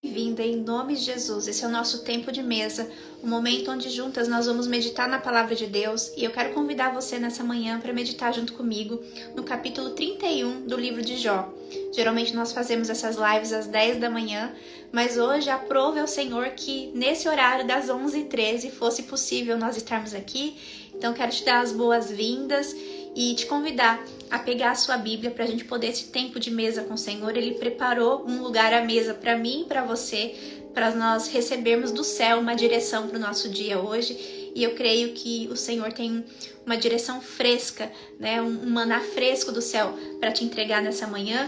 Bem-vinda em nome de Jesus. Esse é o nosso tempo de mesa, o momento onde juntas nós vamos meditar na palavra de Deus, e eu quero convidar você nessa manhã para meditar junto comigo no capítulo 31 do livro de Jó. Geralmente nós fazemos essas lives às 10 da manhã, mas hoje aprove ao Senhor que nesse horário das 11h13 fosse possível nós estarmos aqui. Então quero te dar as boas-vindas e te convidar a pegar a sua Bíblia para a gente poder esse tempo de mesa com o Senhor. Ele preparou um lugar à mesa para mim e para você, para nós recebermos do céu uma direção para o nosso dia hoje. E eu creio que o Senhor tem uma direção fresca, né? Um maná fresco do céu para te entregar nessa manhã.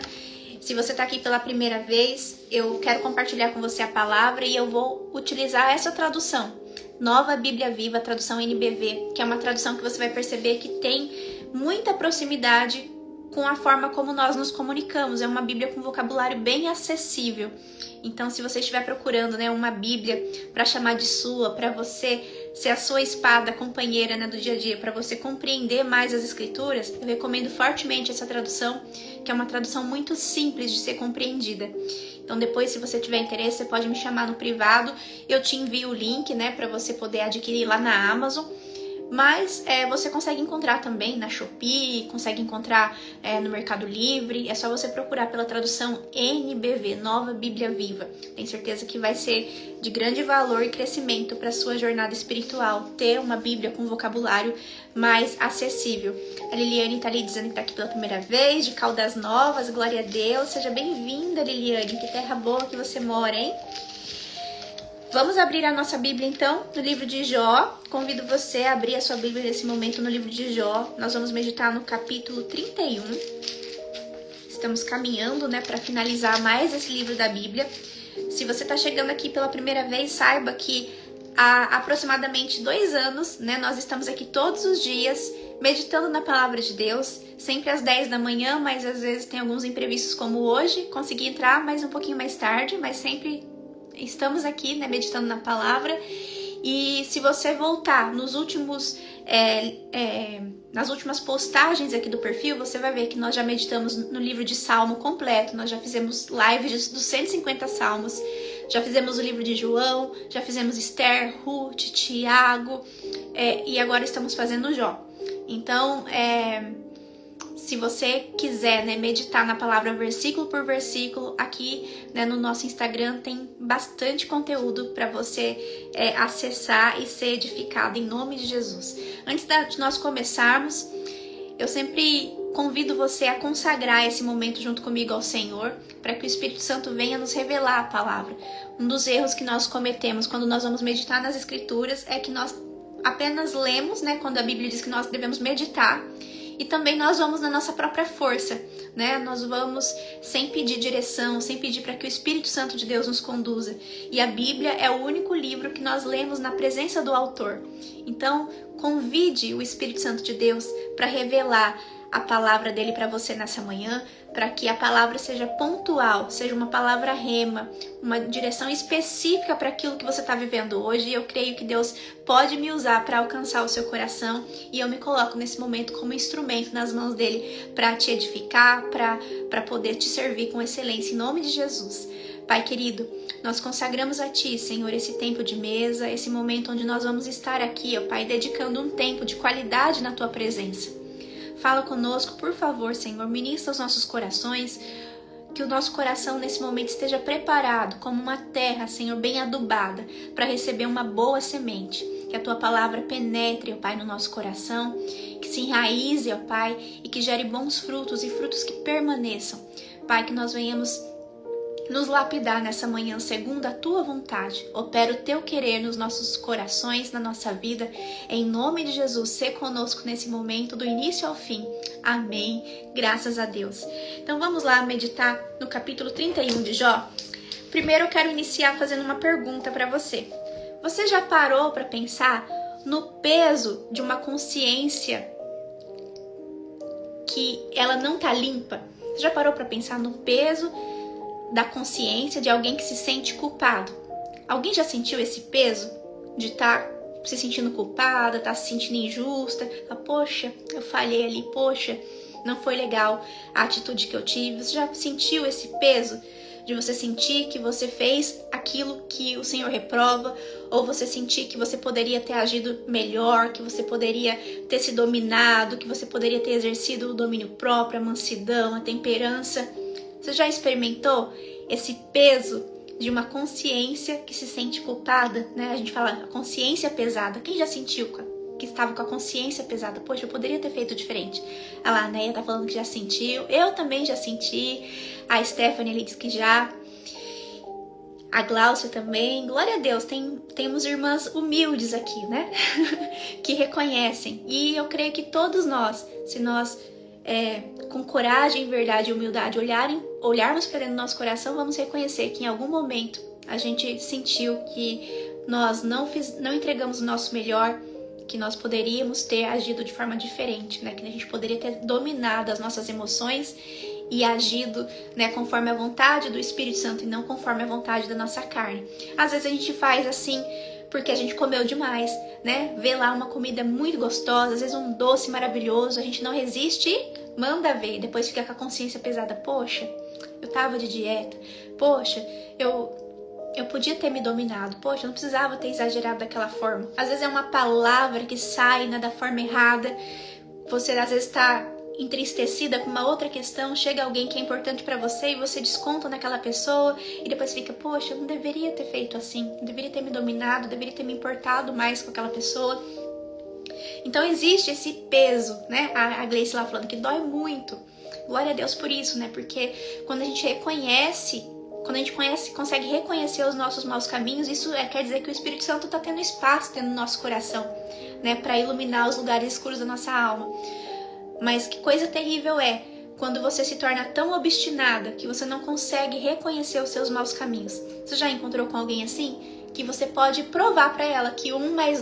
Se você está aqui pela primeira vez, eu quero compartilhar com você a palavra e eu vou utilizar essa tradução, Nova Bíblia Viva, tradução NBV, que é uma tradução que você vai perceber que tem muita proximidade com a forma como nós nos comunicamos. É uma Bíblia com vocabulário bem acessível. Então, se você estiver procurando, uma Bíblia para chamar de sua, para você ser a sua espada companheira, do dia a dia, para você compreender mais as Escrituras, eu recomendo fortemente essa tradução, que é uma tradução muito simples de ser compreendida. Então, depois, se você tiver interesse, você pode me chamar no privado. Eu te envio o link, para você poder adquirir lá na Amazon. Mas você consegue encontrar também na Shopee, consegue encontrar no Mercado Livre. É só você procurar pela tradução NBV, Nova Bíblia Viva. Tenho certeza que vai ser de grande valor e crescimento para a sua jornada espiritual, ter uma Bíblia com vocabulário mais acessível. A Liliane está ali dizendo que está aqui pela primeira vez, de Caldas Novas, glória a Deus. Seja bem-vinda, Liliane, que terra boa que você mora, hein? Vamos abrir a nossa Bíblia, então, no livro de Jó. Convido você a abrir a sua Bíblia nesse momento no livro de Jó. Nós vamos meditar no capítulo 31. Estamos caminhando, para finalizar mais esse livro da Bíblia. Se você está chegando aqui pela primeira vez, saiba que há aproximadamente 2 anos, nós estamos aqui todos os dias meditando na palavra de Deus, sempre às 10 da manhã, mas às vezes tem alguns imprevistos como hoje. Consegui entrar mais um pouquinho mais tarde, mas sempre estamos aqui, meditando na palavra. E se você voltar nos últimos, nas últimas postagens aqui do perfil, você vai ver que nós já meditamos no livro de Salmo completo. Nós já fizemos lives dos 150 salmos, já fizemos o livro de João, já fizemos Esther, Ruth, Tiago, e agora estamos fazendo Jó. Então, se você quiser meditar na palavra versículo por versículo, aqui no nosso Instagram tem bastante conteúdo para você acessar e ser edificado em nome de Jesus. Antes de nós começarmos, eu sempre convido você a consagrar esse momento junto comigo ao Senhor, para que o Espírito Santo venha nos revelar a palavra. Um dos erros que nós cometemos quando nós vamos meditar nas Escrituras é que nós apenas lemos, quando a Bíblia diz que nós devemos meditar, e também nós vamos na nossa própria força, Nós vamos sem pedir direção, sem pedir para que o Espírito Santo de Deus nos conduza. E a Bíblia é o único livro que nós lemos na presença do autor. Então, convide o Espírito Santo de Deus para revelar a palavra dele para você nessa manhã, para que a palavra seja pontual, seja uma palavra rema, uma direção específica para aquilo que você está vivendo hoje. E eu creio que Deus pode me usar para alcançar o seu coração, e eu me coloco nesse momento como instrumento nas mãos dele para te edificar, para poder te servir com excelência em nome de Jesus. Pai querido, nós consagramos a Ti, Senhor, esse tempo de mesa, esse momento onde nós vamos estar aqui, Pai, dedicando um tempo de qualidade na Tua presença. Fala conosco, por favor, Senhor, ministra os nossos corações, que o nosso coração nesse momento esteja preparado como uma terra, Senhor, bem adubada, para receber uma boa semente. Que a Tua palavra penetre, ó Pai, no nosso coração, que se enraize, ó Pai, e que gere bons frutos e frutos que permaneçam. Pai, que nós venhamos nos lapidar nessa manhã segundo a Tua vontade. Opera o Teu querer nos nossos corações, na nossa vida. Em nome de Jesus, sê conosco nesse momento, do início ao fim. Amém. Graças a Deus. Então vamos lá meditar no capítulo 31 de Jó. Primeiro eu quero iniciar fazendo uma pergunta para você. Você já parou para pensar no peso de uma consciência que ela não tá limpa? Você já parou para pensar no peso da consciência de alguém que se sente culpado? Alguém já sentiu esse peso de estar se sentindo culpada, estar se sentindo injusta? Poxa, eu falhei ali, poxa, não foi legal a atitude que eu tive. Você já sentiu esse peso De você sentir que você fez aquilo que o Senhor reprova, ou você sentir que você poderia ter agido melhor, que você poderia ter se dominado, que você poderia ter exercido o domínio próprio, a mansidão, a temperança. Você já experimentou esse peso de uma consciência que se sente culpada, né? A gente fala consciência pesada. Quem já sentiu que estava com a consciência pesada? Poxa, eu poderia ter feito diferente. A Neia tá falando que já sentiu. Eu também já senti. A Stephanie ali diz que já. A Glaucia também. Glória a Deus, temos irmãs humildes aqui, né? Que reconhecem. E eu creio que todos nós, se nós com coragem, verdade e humildade olharmos para dentro do nosso coração, vamos reconhecer que em algum momento a gente sentiu que nós não entregamos o nosso melhor, que nós poderíamos ter agido de forma diferente, né? Que a gente poderia ter dominado as nossas emoções e agido, né, conforme a vontade do Espírito Santo e não conforme a vontade da nossa carne. Às vezes a gente faz assim porque a gente comeu demais, né? Vê lá uma comida muito gostosa, às vezes um doce maravilhoso, a gente não resiste e manda ver. Depois fica com a consciência pesada. Poxa, eu tava de dieta. Poxa, eu podia ter me dominado. Poxa, eu não precisava ter exagerado daquela forma. Às vezes é uma palavra que sai, né, da forma errada. Você às vezes tá entristecida com uma outra questão, chega alguém que é importante pra você e você desconta naquela pessoa e depois fica, poxa, eu não deveria ter feito assim, não deveria ter me dominado, deveria ter me importado mais com aquela pessoa. Então existe esse peso, né? A Gleice lá falando que dói muito. Glória a Deus por isso, né? Porque quando a gente consegue reconhecer os nossos maus caminhos, isso quer dizer que o Espírito Santo tá tendo espaço dentro do nosso coração, né? Pra iluminar os lugares escuros da nossa alma. Mas que coisa terrível é quando você se torna tão obstinada que você não consegue reconhecer os seus maus caminhos. Você já encontrou com alguém assim? Que você pode provar pra ela que 1 mais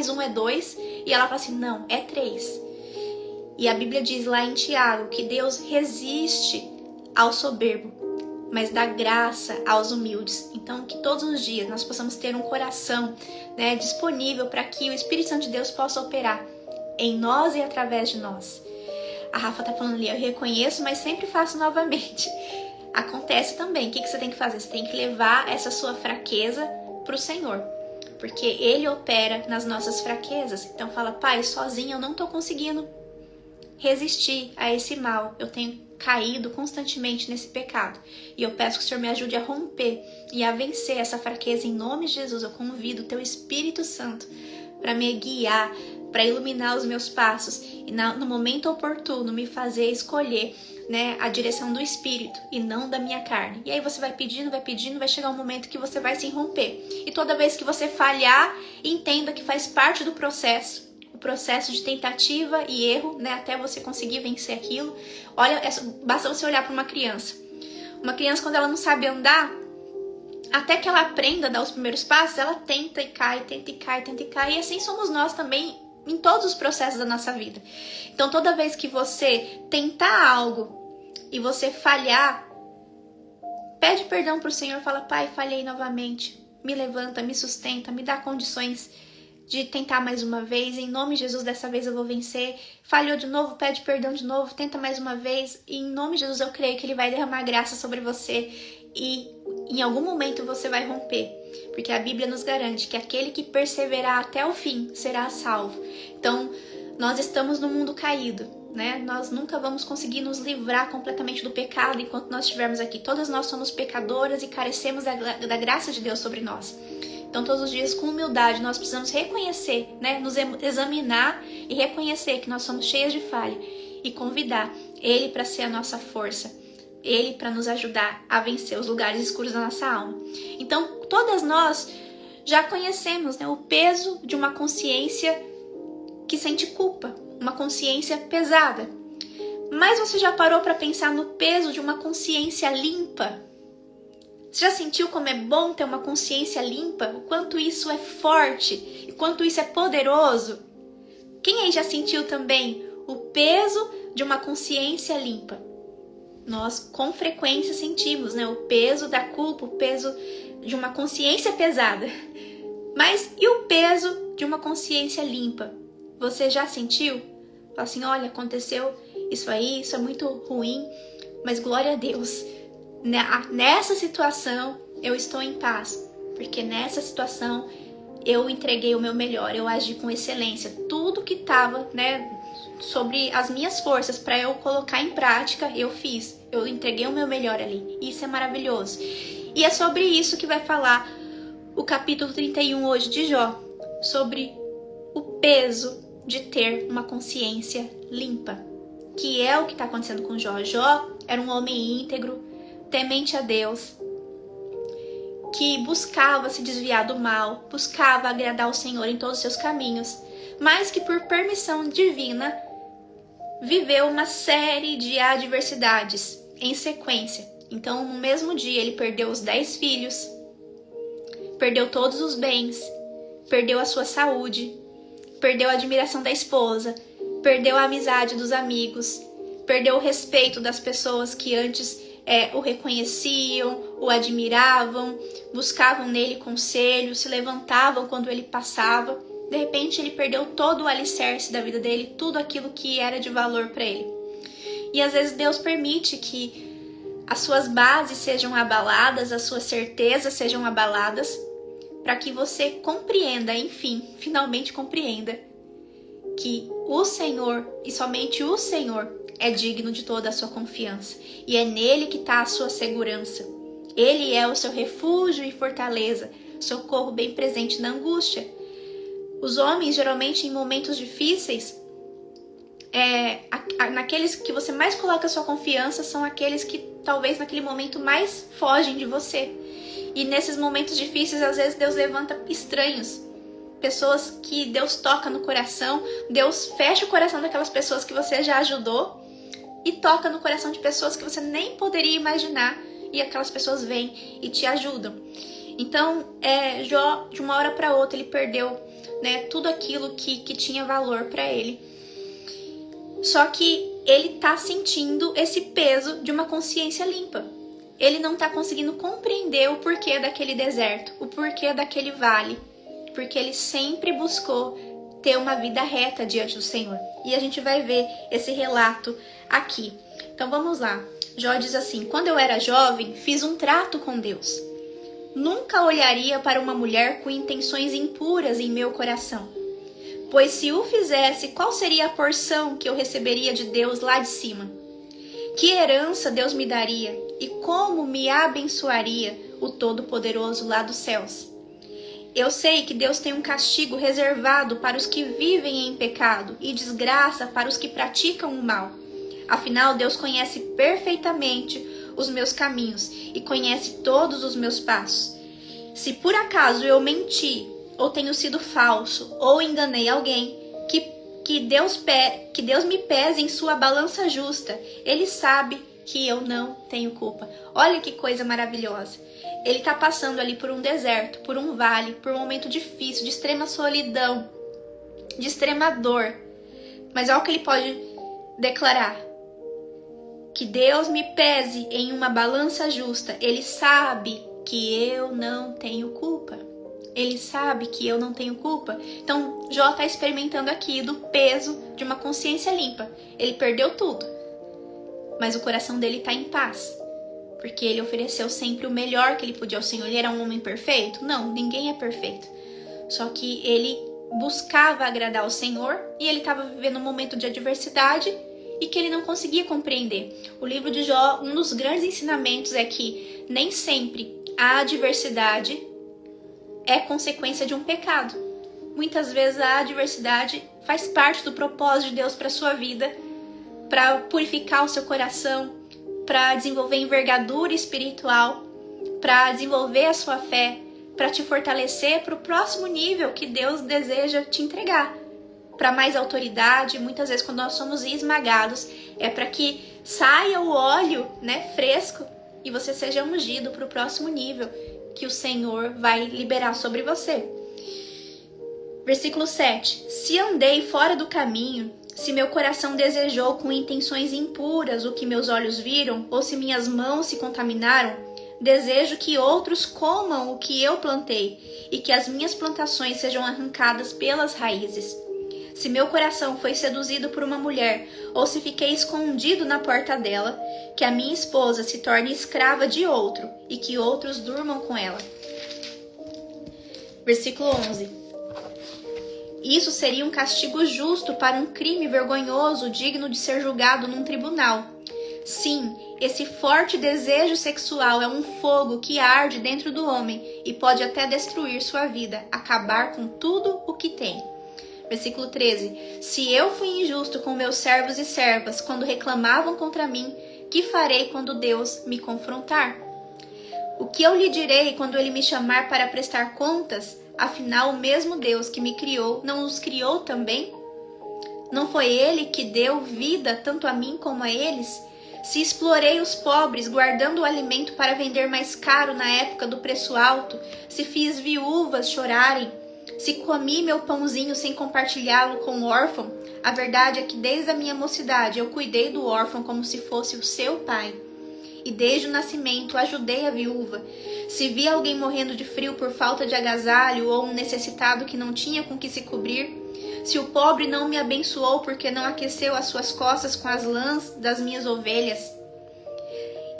1 é 2 e ela fala assim, não, é 3. E a Bíblia diz lá em Tiago que Deus resiste ao soberbo, mas dá graça aos humildes. Então que todos os dias nós possamos ter um coração, né, disponível para que o Espírito Santo de Deus possa operar em nós e através de nós. A Rafa tá falando ali, eu reconheço, mas sempre faço novamente. Acontece também. O que você tem que fazer? Você tem que levar essa sua fraqueza pro Senhor, porque Ele opera nas nossas fraquezas. Então fala, Pai, sozinha eu não tô conseguindo resistir a esse mal. Eu tenho caído constantemente nesse pecado. E eu peço que o Senhor me ajude a romper e a vencer essa fraqueza em nome de Jesus. Eu convido o Teu Espírito Santo para me guiar, para iluminar os meus passos e no momento oportuno me fazer escolher, né, a direção do Espírito e não da minha carne. E aí você vai pedindo, vai chegar um momento que você vai se romper. E toda vez que você falhar, entenda que faz parte do processo. O processo de tentativa e erro, né, até você conseguir vencer aquilo. Olha, basta você olhar para uma criança. Uma criança, quando ela não sabe andar, até que ela aprenda a dar os primeiros passos, ela tenta e cai, tenta e cai, tenta e cai. E assim somos nós também em todos os processos da nossa vida. Então, toda vez que você tentar algo e você falhar, pede perdão pro Senhor, fala, Pai, falhei novamente. Me levanta, me sustenta, me dá condições de tentar mais uma vez. Em nome de Jesus, dessa vez eu vou vencer. Falhou de novo, pede perdão de novo, tenta mais uma vez. E em nome de Jesus, eu creio que Ele vai derramar graça sobre você. E em algum momento você vai romper, porque a Bíblia nos garante que aquele que perseverar até o fim será salvo. Então, nós estamos no mundo caído, né? Nós nunca vamos conseguir nos livrar completamente do pecado enquanto nós estivermos aqui. Todas nós somos pecadoras e carecemos da graça de Deus sobre nós. Então, todos os dias, com humildade, nós precisamos reconhecer, né? Nos examinar e reconhecer que nós somos cheias de falha e convidar Ele para ser a nossa força. Ele para nos ajudar a vencer os lugares escuros da nossa alma. Então, todas nós já conhecemos, né, o peso de uma consciência que sente culpa, uma consciência pesada. Mas você já parou para pensar no peso de uma consciência limpa? Você já sentiu como é bom ter uma consciência limpa? O quanto isso é forte e quanto isso é poderoso? Quem aí já sentiu também o peso de uma consciência limpa? Nós com frequência sentimos, né, o peso da culpa, o peso de uma consciência pesada. Mas e o peso de uma consciência limpa? Você já sentiu? Fala assim, olha, aconteceu isso aí, isso é muito ruim, mas glória a Deus. nessa situação eu estou em paz, porque nessa situação eu entreguei o meu melhor, eu agi com excelência. Tudo que estava, sobre as minhas forças para eu colocar em prática, eu fiz. Eu entreguei o meu melhor ali. Isso é maravilhoso. E é sobre isso que vai falar o capítulo 31 hoje de Jó, sobre o peso de ter uma consciência limpa, que é o que está acontecendo com Jó. Jó era um homem íntegro, temente a Deus, que buscava se desviar do mal, buscava agradar o Senhor em todos os seus caminhos, mas que por permissão divina viveu uma série de adversidades em sequência. Então, no mesmo dia, ele perdeu os 10 filhos, perdeu todos os bens, perdeu a sua saúde, perdeu a admiração da esposa, perdeu a amizade dos amigos, perdeu o respeito das pessoas que antes o reconheciam, o admiravam, buscavam nele conselho, se levantavam quando ele passava. De repente ele perdeu todo o alicerce da vida dele, tudo aquilo que era de valor para ele. E às vezes Deus permite que as suas bases sejam abaladas, as suas certezas sejam abaladas, para que você compreenda, enfim, finalmente compreenda que o Senhor, e somente o Senhor, é digno de toda a sua confiança. E é nele que está a sua segurança. Ele é o seu refúgio e fortaleza, socorro bem presente na angústia. Os homens, geralmente, em momentos difíceis, naqueles que você mais coloca a sua confiança, são aqueles que talvez naquele momento mais fogem de você. E nesses momentos difíceis, às vezes, Deus levanta estranhos, pessoas que Deus toca no coração, Deus fecha o coração daquelas pessoas que você já ajudou e toca no coração de pessoas que você nem poderia imaginar, e aquelas pessoas vêm e te ajudam. Então, Jó, de uma hora para outra, ele perdeu, tudo aquilo que tinha valor para ele. Só que ele está sentindo esse peso de uma consciência limpa. Ele não está conseguindo compreender o porquê daquele deserto, o porquê daquele vale, porque ele sempre buscou ter uma vida reta diante do Senhor. E a gente vai ver esse relato aqui. Então vamos lá. Jó diz assim: quando eu era jovem, fiz um trato com Deus. Nunca olharia para uma mulher com intenções impuras em meu coração. Pois se o fizesse, qual seria a porção que eu receberia de Deus lá de cima? Que herança Deus me daria e como me abençoaria o Todo-Poderoso lá dos céus? Eu sei que Deus tem um castigo reservado para os que vivem em pecado e desgraça para os que praticam o mal. Afinal, Deus conhece perfeitamente os meus caminhos e conhece todos os meus passos. Se por acaso eu menti, ou tenho sido falso, ou enganei alguém, que Deus me pese em sua balança justa. Ele sabe que eu não tenho culpa. Olha que coisa maravilhosa. Ele está passando ali por um deserto, por um vale, por um momento difícil, de extrema solidão, de extrema dor. Mas olha o que ele pode declarar: que Deus me pese em uma balança justa. Ele sabe que eu não tenho culpa. Ele sabe que eu não tenho culpa. Então, Jó está experimentando aqui do peso de uma consciência limpa. Ele perdeu tudo, mas o coração dele está em paz, porque ele ofereceu sempre o melhor que ele podia ao Senhor. Ele era um homem perfeito? Não, ninguém é perfeito. Só que ele buscava agradar ao Senhor e ele estava vivendo um momento de adversidade e que ele não conseguia compreender. O livro de Jó, um dos grandes ensinamentos é que nem sempre a adversidade é consequência de um pecado. Muitas vezes a adversidade faz parte do propósito de Deus para a sua vida, para purificar o seu coração, para desenvolver envergadura espiritual, para desenvolver a sua fé, para te fortalecer para o próximo nível que Deus deseja te entregar, para mais autoridade. Muitas vezes, quando nós somos esmagados, é para que saia o óleo, fresco, e você seja ungido para o próximo nível que o Senhor vai liberar sobre você. Versículo 7. Se andei fora do caminho, se meu coração desejou com intenções impuras o que meus olhos viram, ou se minhas mãos se contaminaram, desejo que outros comam o que eu plantei, e que as minhas plantações sejam arrancadas pelas raízes. Se meu coração foi seduzido por uma mulher, ou se fiquei escondido na porta dela, que a minha esposa se torne escrava de outro, e que outros durmam com ela. Versículo 11. Isso seria um castigo justo para um crime vergonhoso, digno de ser julgado num tribunal. Sim, esse forte desejo sexual é um fogo que arde dentro do homem e pode até destruir sua vida, acabar com tudo o que tem. Versículo 13. Se eu fui injusto com meus servos e servas quando reclamavam contra mim, que farei quando Deus me confrontar? O que eu lhe direi quando ele me chamar para prestar contas? Afinal, o mesmo Deus que me criou não os criou também? Não foi ele que deu vida tanto a mim como a eles? Se explorei os pobres, guardando o alimento para vender mais caro na época do preço alto, se fiz viúvas chorarem, se comi meu pãozinho sem compartilhá-lo com o órfão, a verdade é que desde a minha mocidade eu cuidei do órfão como se fosse o seu pai. E desde o nascimento ajudei a viúva. Se vi alguém morrendo de frio por falta de agasalho ou um necessitado que não tinha com que se cobrir, se o pobre não me abençoou porque não aqueceu as suas costas com as lãs das minhas ovelhas,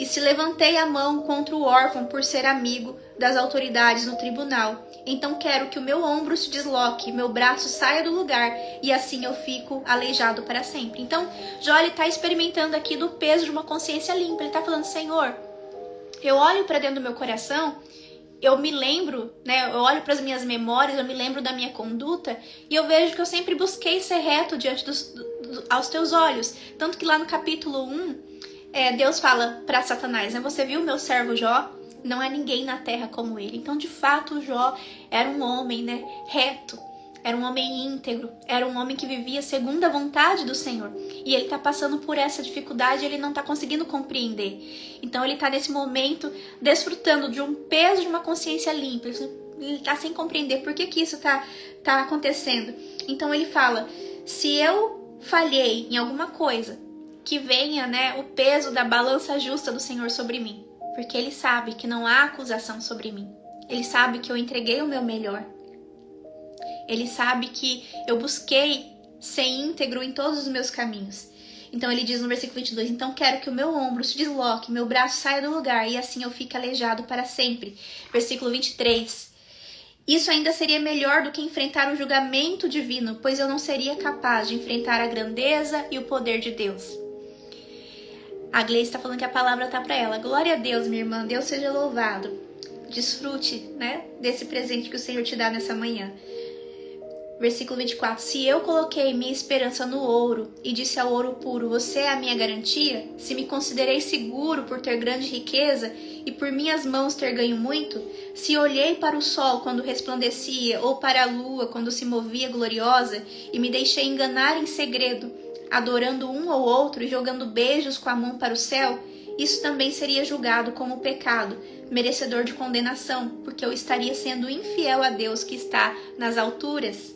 e se levantei a mão contra o órfão por ser amigo das autoridades no tribunal, então quero que o meu ombro se desloque, meu braço saia do lugar, e assim eu fico aleijado para sempre. Então, Jó está experimentando aqui do peso de uma consciência limpa. Ele está falando, Senhor, eu olho para dentro do meu coração, eu me lembro, né? Eu olho para as minhas memórias, eu me lembro da minha conduta, e eu vejo que eu sempre busquei ser reto diante aos teus olhos. Tanto que lá no capítulo 1, Deus fala para Satanás, né? Você viu meu servo Jó? Não há ninguém na terra como ele. Então, de fato, Jó era um homem, né, reto, era um homem íntegro, era um homem que vivia segundo a vontade do Senhor. E ele está passando por essa dificuldade, ele não está conseguindo compreender. Então, ele está nesse momento desfrutando de um peso de uma consciência limpa. Ele está sem compreender por que isso está acontecendo. Então, ele fala, se eu falhei em alguma coisa, que venha, né, o peso da balança justa do Senhor sobre mim. Porque ele sabe que não há acusação sobre mim. Ele sabe que eu entreguei o meu melhor. Ele sabe que eu busquei ser íntegro em todos os meus caminhos. Então ele diz no versículo 22, então quero que o meu ombro se desloque, meu braço saia do lugar e assim eu fique aleijado para sempre. Versículo 23, isso ainda seria melhor do que enfrentar o julgamento divino, pois eu não seria capaz de enfrentar a grandeza e o poder de Deus. A Gleice está falando que a palavra está para ela. Glória a Deus, minha irmã. Deus seja louvado. Desfrute, né, desse presente que o Senhor te dá nessa manhã. Versículo 24. Se eu coloquei minha esperança no ouro e disse ao ouro puro, você é a minha garantia? Se me considerei seguro por ter grande riqueza e por minhas mãos ter ganho muito? Se olhei para o sol quando resplandecia ou para a lua quando se movia gloriosa e me deixei enganar em segredo, adorando um ou outro e jogando beijos com a mão para o céu, isso também seria julgado como pecado, merecedor de condenação, porque eu estaria sendo infiel a Deus que está nas alturas.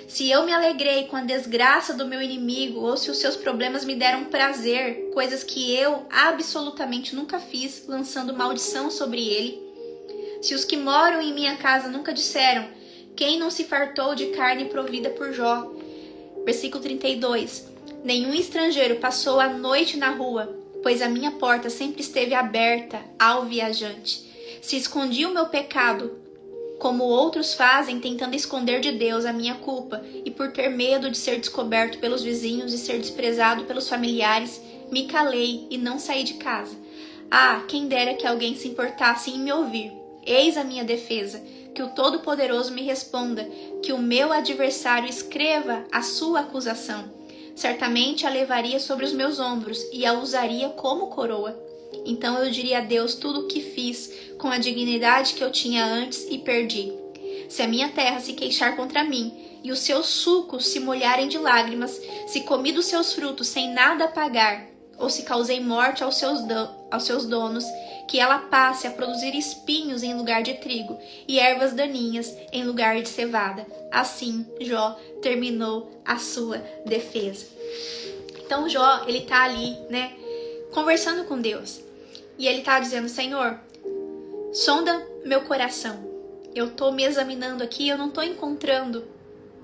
Se eu me alegrei com a desgraça do meu inimigo, ou se os seus problemas me deram prazer, coisas que eu absolutamente nunca fiz, lançando maldição sobre ele. Se os que moram em minha casa nunca disseram, quem não se fartou de carne provida por Jó? Versículo 32. Nenhum estrangeiro passou a noite na rua, pois a minha porta sempre esteve aberta ao viajante. Se escondi o meu pecado, como outros fazem, tentando esconder de Deus a minha culpa, e por ter medo de ser descoberto pelos vizinhos e ser desprezado pelos familiares, me calei e não saí de casa. Ah, quem dera que alguém se importasse em me ouvir. Eis a minha defesa, que o Todo-Poderoso me responda, que o meu adversário escreva a sua acusação. Certamente a levaria sobre os meus ombros e a usaria como coroa. Então eu diria a Deus tudo o que fiz com a dignidade que eu tinha antes e perdi. Se a minha terra se queixar contra mim e os seus sucos se molharem de lágrimas, se comi dos seus frutos sem nada pagar, ou se causei morte aos seus donos, que ela passe a produzir espinhos em lugar de trigo e ervas daninhas em lugar de cevada. Assim, Jó terminou a sua defesa. Então, Jó, ele tá ali, né, conversando com Deus. E ele tá dizendo, Senhor, sonda meu coração. Eu tô me examinando aqui, eu não tô encontrando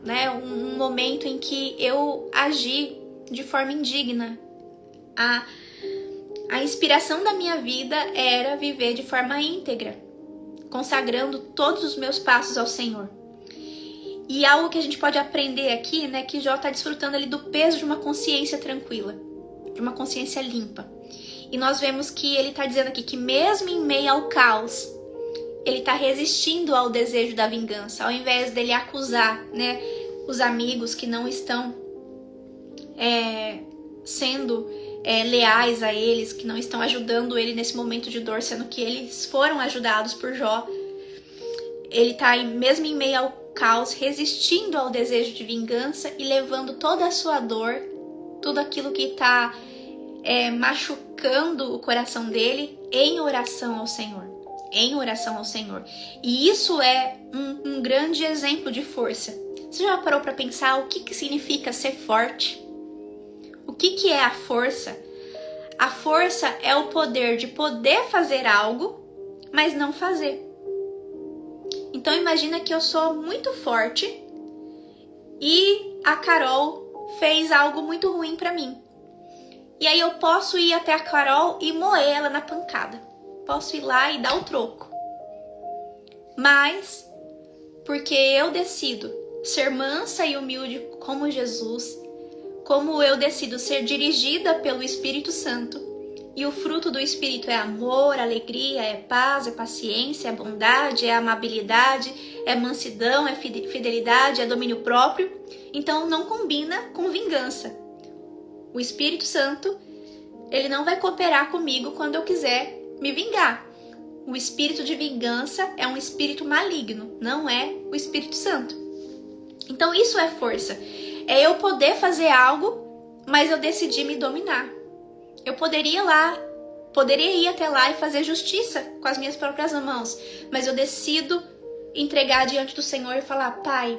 né? Um momento em que eu agi de forma indigna. A inspiração da minha vida era viver de forma íntegra, consagrando todos os meus passos ao Senhor. E algo que a gente pode aprender aqui, né, que Jó está desfrutando ali do peso de uma consciência tranquila, de uma consciência limpa. E nós vemos que ele está dizendo aqui que mesmo em meio ao caos, ele está resistindo ao desejo da vingança, ao invés dele acusar, né, os amigos que não estão sendo leais a eles, que não estão ajudando ele nesse momento de dor, sendo que eles foram ajudados por Jó. Ele está mesmo em meio ao caos, resistindo ao desejo de vingança e levando toda a sua dor, tudo aquilo que está machucando o coração dele, em oração ao Senhor. Em oração ao Senhor. E isso é um grande exemplo de força. Você já parou para pensar o que significa ser forte? O que é a força? A força é o poder de poder fazer algo, mas não fazer. Então imagina que eu sou muito forte e a Carol fez algo muito ruim para mim. E aí eu posso ir até a Carol e moer ela na pancada. Posso ir lá e dar o troco. Mas, porque eu decido ser mansa e humilde como Jesus, como eu decido ser dirigida pelo Espírito Santo, e o fruto do Espírito é amor, alegria, é paz, é paciência, é bondade, é amabilidade, é mansidão, é fidelidade, é domínio próprio, então não combina com vingança. O Espírito Santo, ele não vai cooperar comigo quando eu quiser me vingar. O espírito de vingança é um espírito maligno, não é o Espírito Santo. Então isso é força. É eu poder fazer algo, mas eu decidi me dominar. Eu poderia ir até lá e fazer justiça com as minhas próprias mãos, mas eu decido entregar diante do Senhor e falar: Pai,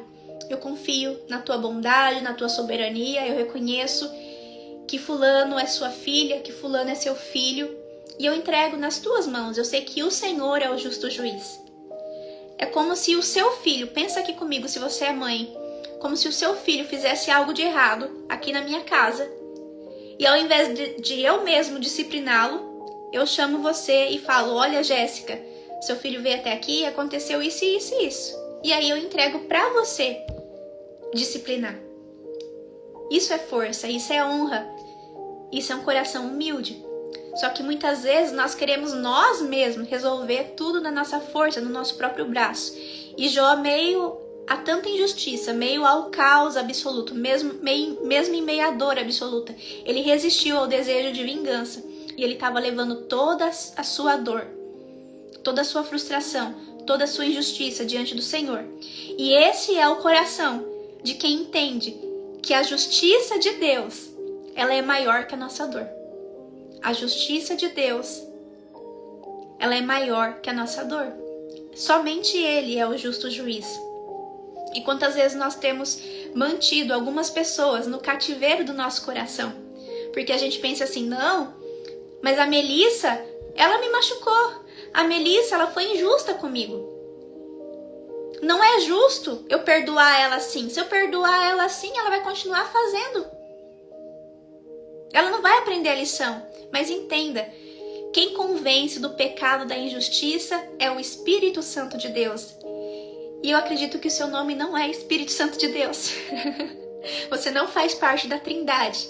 eu confio na tua bondade, na tua soberania, eu reconheço que fulano é sua filha, que fulano é seu filho, e eu entrego nas tuas mãos. Eu sei que o Senhor é o justo juiz. É como se o seu filho, pensa aqui comigo, se você é mãe, como se o seu filho fizesse algo de errado aqui na minha casa, e ao invés de eu mesmo discipliná-lo, eu chamo você e falo: olha, Jéssica, seu filho veio até aqui e aconteceu isso, isso e isso. E aí eu entrego pra você disciplinar. Isso é força, isso é honra, isso é um coração humilde. Só que muitas vezes nós queremos nós mesmos resolver tudo na nossa força, no nosso próprio braço. E Jó, meio a tanta injustiça, meio ao caos absoluto, mesmo em meio à dor absoluta, ele resistiu ao desejo de vingança. E ele estava levando toda a sua dor, toda a sua frustração, toda a sua injustiça diante do Senhor. E esse é o coração de quem entende que a justiça de Deus, ela é maior que a nossa dor. A justiça de Deus, ela é maior que a nossa dor. Somente Ele é o justo juiz. E quantas vezes nós temos mantido algumas pessoas no cativeiro do nosso coração? Porque a gente pensa assim: não, mas a Melissa, ela me machucou. A Melissa, ela foi injusta comigo. Não é justo eu perdoar ela assim. Se eu perdoar ela assim, ela vai continuar fazendo. Ela não vai aprender a lição. Mas entenda, quem convence do pecado, da injustiça, é o Espírito Santo de Deus. E eu acredito que o seu nome não é Espírito Santo de Deus. Você não faz parte da Trindade.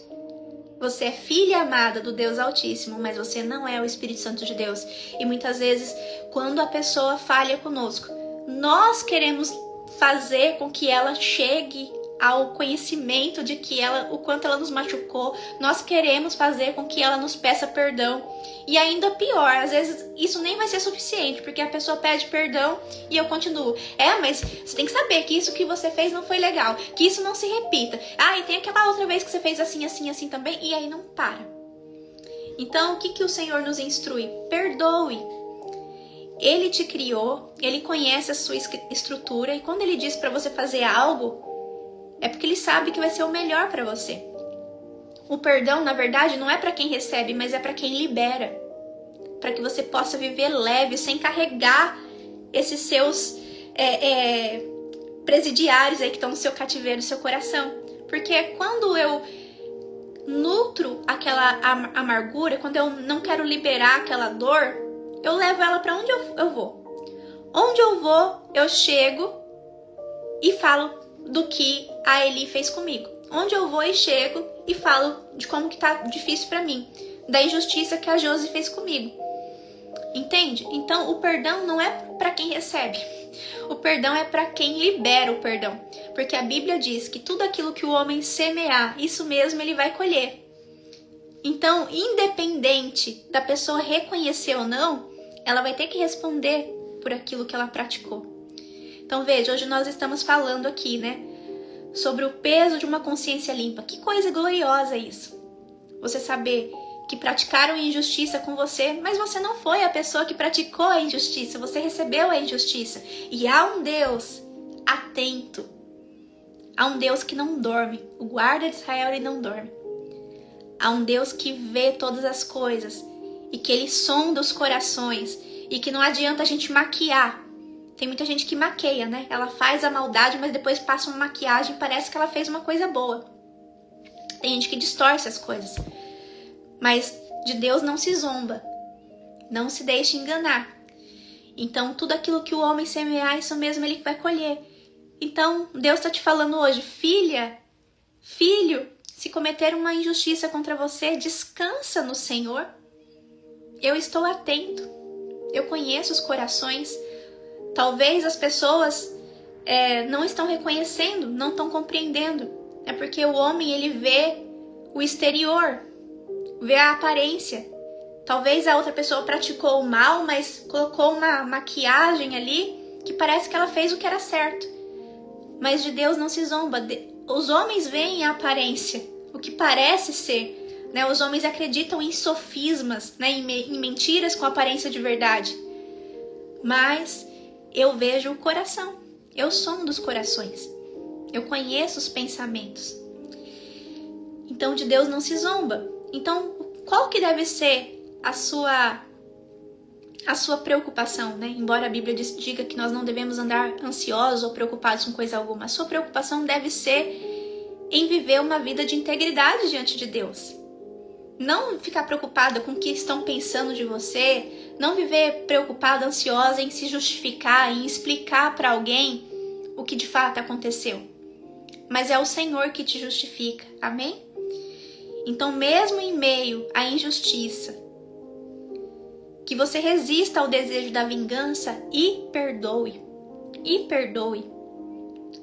Você é filha amada do Deus Altíssimo, mas você não é o Espírito Santo de Deus. E muitas vezes, quando a pessoa falha conosco, nós queremos fazer com que ela chegue ao conhecimento de que o quanto ela nos machucou. Nós queremos fazer com que ela nos peça perdão. E ainda pior, às vezes isso nem vai ser suficiente, porque a pessoa pede perdão e eu continuo: mas você tem que saber que isso que você fez não foi legal, que isso não se repita. E tem aquela outra vez que você fez assim, assim, assim também, e aí não para. Então, o que o Senhor nos instrui? Perdoe. Ele te criou, Ele conhece a sua estrutura, e quando Ele diz para você fazer algo, é porque Ele sabe que vai ser o melhor para você. O perdão, na verdade, não é para quem recebe, mas é para quem libera. Para que você possa viver leve, sem carregar esses seus presidiários aí que estão no seu cativeiro, no seu coração. Porque quando eu nutro aquela amargura, quando eu não quero liberar aquela dor, eu levo ela para onde eu vou. Onde eu vou, eu chego e falo do que a Eli fez comigo. Onde eu vou e chego e falo de como que tá difícil para mim, da injustiça que a Josi fez comigo. Entende? Então, o perdão não é para quem recebe. O perdão é para quem libera o perdão. Porque a Bíblia diz que tudo aquilo que o homem semear, isso mesmo ele vai colher. Então, independente da pessoa reconhecer ou não, ela vai ter que responder por aquilo que ela praticou. Então, veja, hoje nós estamos falando aqui, né, sobre o peso de uma consciência limpa. Que coisa gloriosa isso. Você saber que praticaram injustiça com você, mas você não foi a pessoa que praticou a injustiça, você recebeu a injustiça. E há um Deus atento, há um Deus que não dorme, o guarda de Israel ele não dorme. Há um Deus que vê todas as coisas e que ele sonda os corações e que não adianta a gente maquiar. Tem muita gente que maqueia, né? Ela faz a maldade, mas depois passa uma maquiagem e parece que ela fez uma coisa boa. Tem gente que distorce as coisas. Mas de Deus não se zomba. Não se deixe enganar. Então, tudo aquilo que o homem semear, isso mesmo ele vai colher. Então, Deus está te falando hoje, filha, filho, se cometer uma injustiça contra você, descansa no Senhor. Eu estou atento. Eu conheço os corações. Talvez as pessoas não estão reconhecendo, não estão compreendendo. É porque o homem, ele vê o exterior, vê a aparência. Talvez a outra pessoa praticou o mal, mas colocou uma maquiagem ali que parece que ela fez o que era certo. Mas de Deus não se zomba. Os homens veem a aparência, o que parece ser. Né? Os homens acreditam em sofismas, né? Em mentiras com aparência de verdade. Mas eu vejo o coração. Eu sou um dos corações. Eu conheço os pensamentos. Então de Deus não se zomba. Então qual que deve ser a sua preocupação, né? Embora a Bíblia diga que nós não devemos andar ansiosos ou preocupados com coisa alguma, a sua preocupação deve ser em viver uma vida de integridade diante de Deus. Não ficar preocupada com o que estão pensando de você, não viver preocupada, ansiosa em se justificar, em explicar para alguém o que de fato aconteceu. Mas é o Senhor que te justifica, amém? Então, mesmo em meio à injustiça, que você resista ao desejo da vingança e perdoe. E perdoe.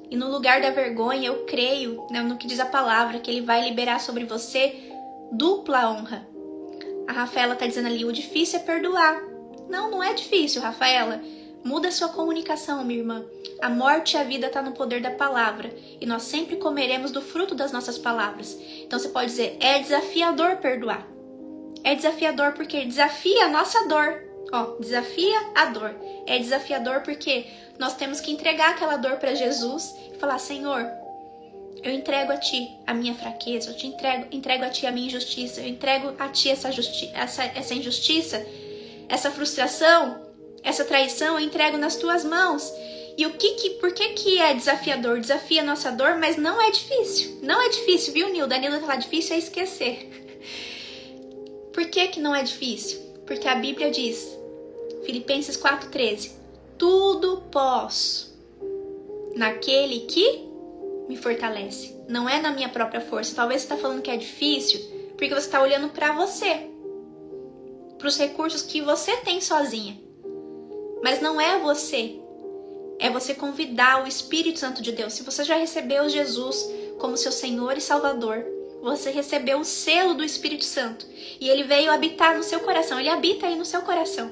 E no lugar da vergonha, eu creio, né, no que diz a palavra, que Ele vai liberar sobre você dupla honra. A Rafaela está dizendo ali, o difícil é perdoar. Não, não é difícil, Rafaela. Muda sua comunicação, minha irmã. A morte e a vida está no poder da palavra. E nós sempre comeremos do fruto das nossas palavras. Então você pode dizer, é desafiador perdoar. É desafiador porque desafia a nossa dor. Ó, desafia a dor. É desafiador porque nós temos que entregar aquela dor para Jesus e falar, Senhor, eu entrego a Ti a minha fraqueza, eu te entrego a Ti a minha injustiça, eu entrego a Ti essa injustiça, essa frustração, essa traição, eu entrego nas Tuas mãos. E por que é desafiador? Desafia a nossa dor, mas não é difícil. Não é difícil, viu, Nilda? A Nilda fala, difícil é esquecer. Por que não é difícil? Porque a Bíblia diz, Filipenses 4,13, tudo posso naquele que me fortalece. Não é na minha própria força. Talvez você está falando que é difícil porque você está olhando para você, para os recursos que você tem sozinha. Mas não é você. É você convidar o Espírito Santo de Deus. Se você já recebeu Jesus como seu Senhor e Salvador, você recebeu o selo do Espírito Santo. E Ele veio habitar no seu coração. Ele habita aí no seu coração.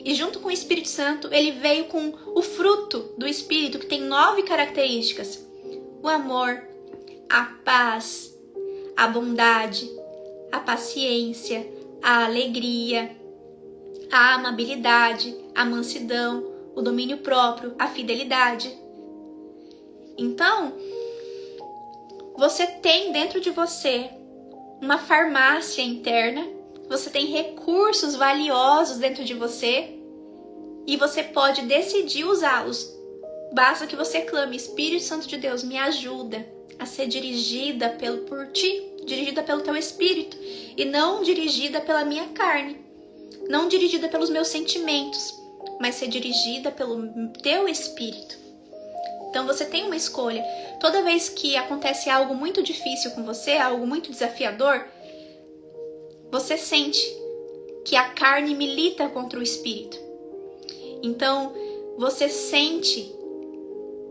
E junto com o Espírito Santo, Ele veio com o fruto do Espírito, que tem 9 características. O amor, a paz, a bondade, a paciência, a alegria, a amabilidade, a mansidão, o domínio próprio, a fidelidade. Então, você tem dentro de você uma farmácia interna, você tem recursos valiosos dentro de você e você pode decidir usá-los Basta que você clame: Espírito Santo de Deus, me ajuda a ser dirigida por ti, dirigida pelo teu Espírito, e não dirigida pela minha carne, não dirigida pelos meus sentimentos, mas ser dirigida pelo teu Espírito. Então você tem uma escolha. Toda vez que acontece algo muito difícil com você, algo muito desafiador, você sente que a carne milita contra o Espírito. Então você sente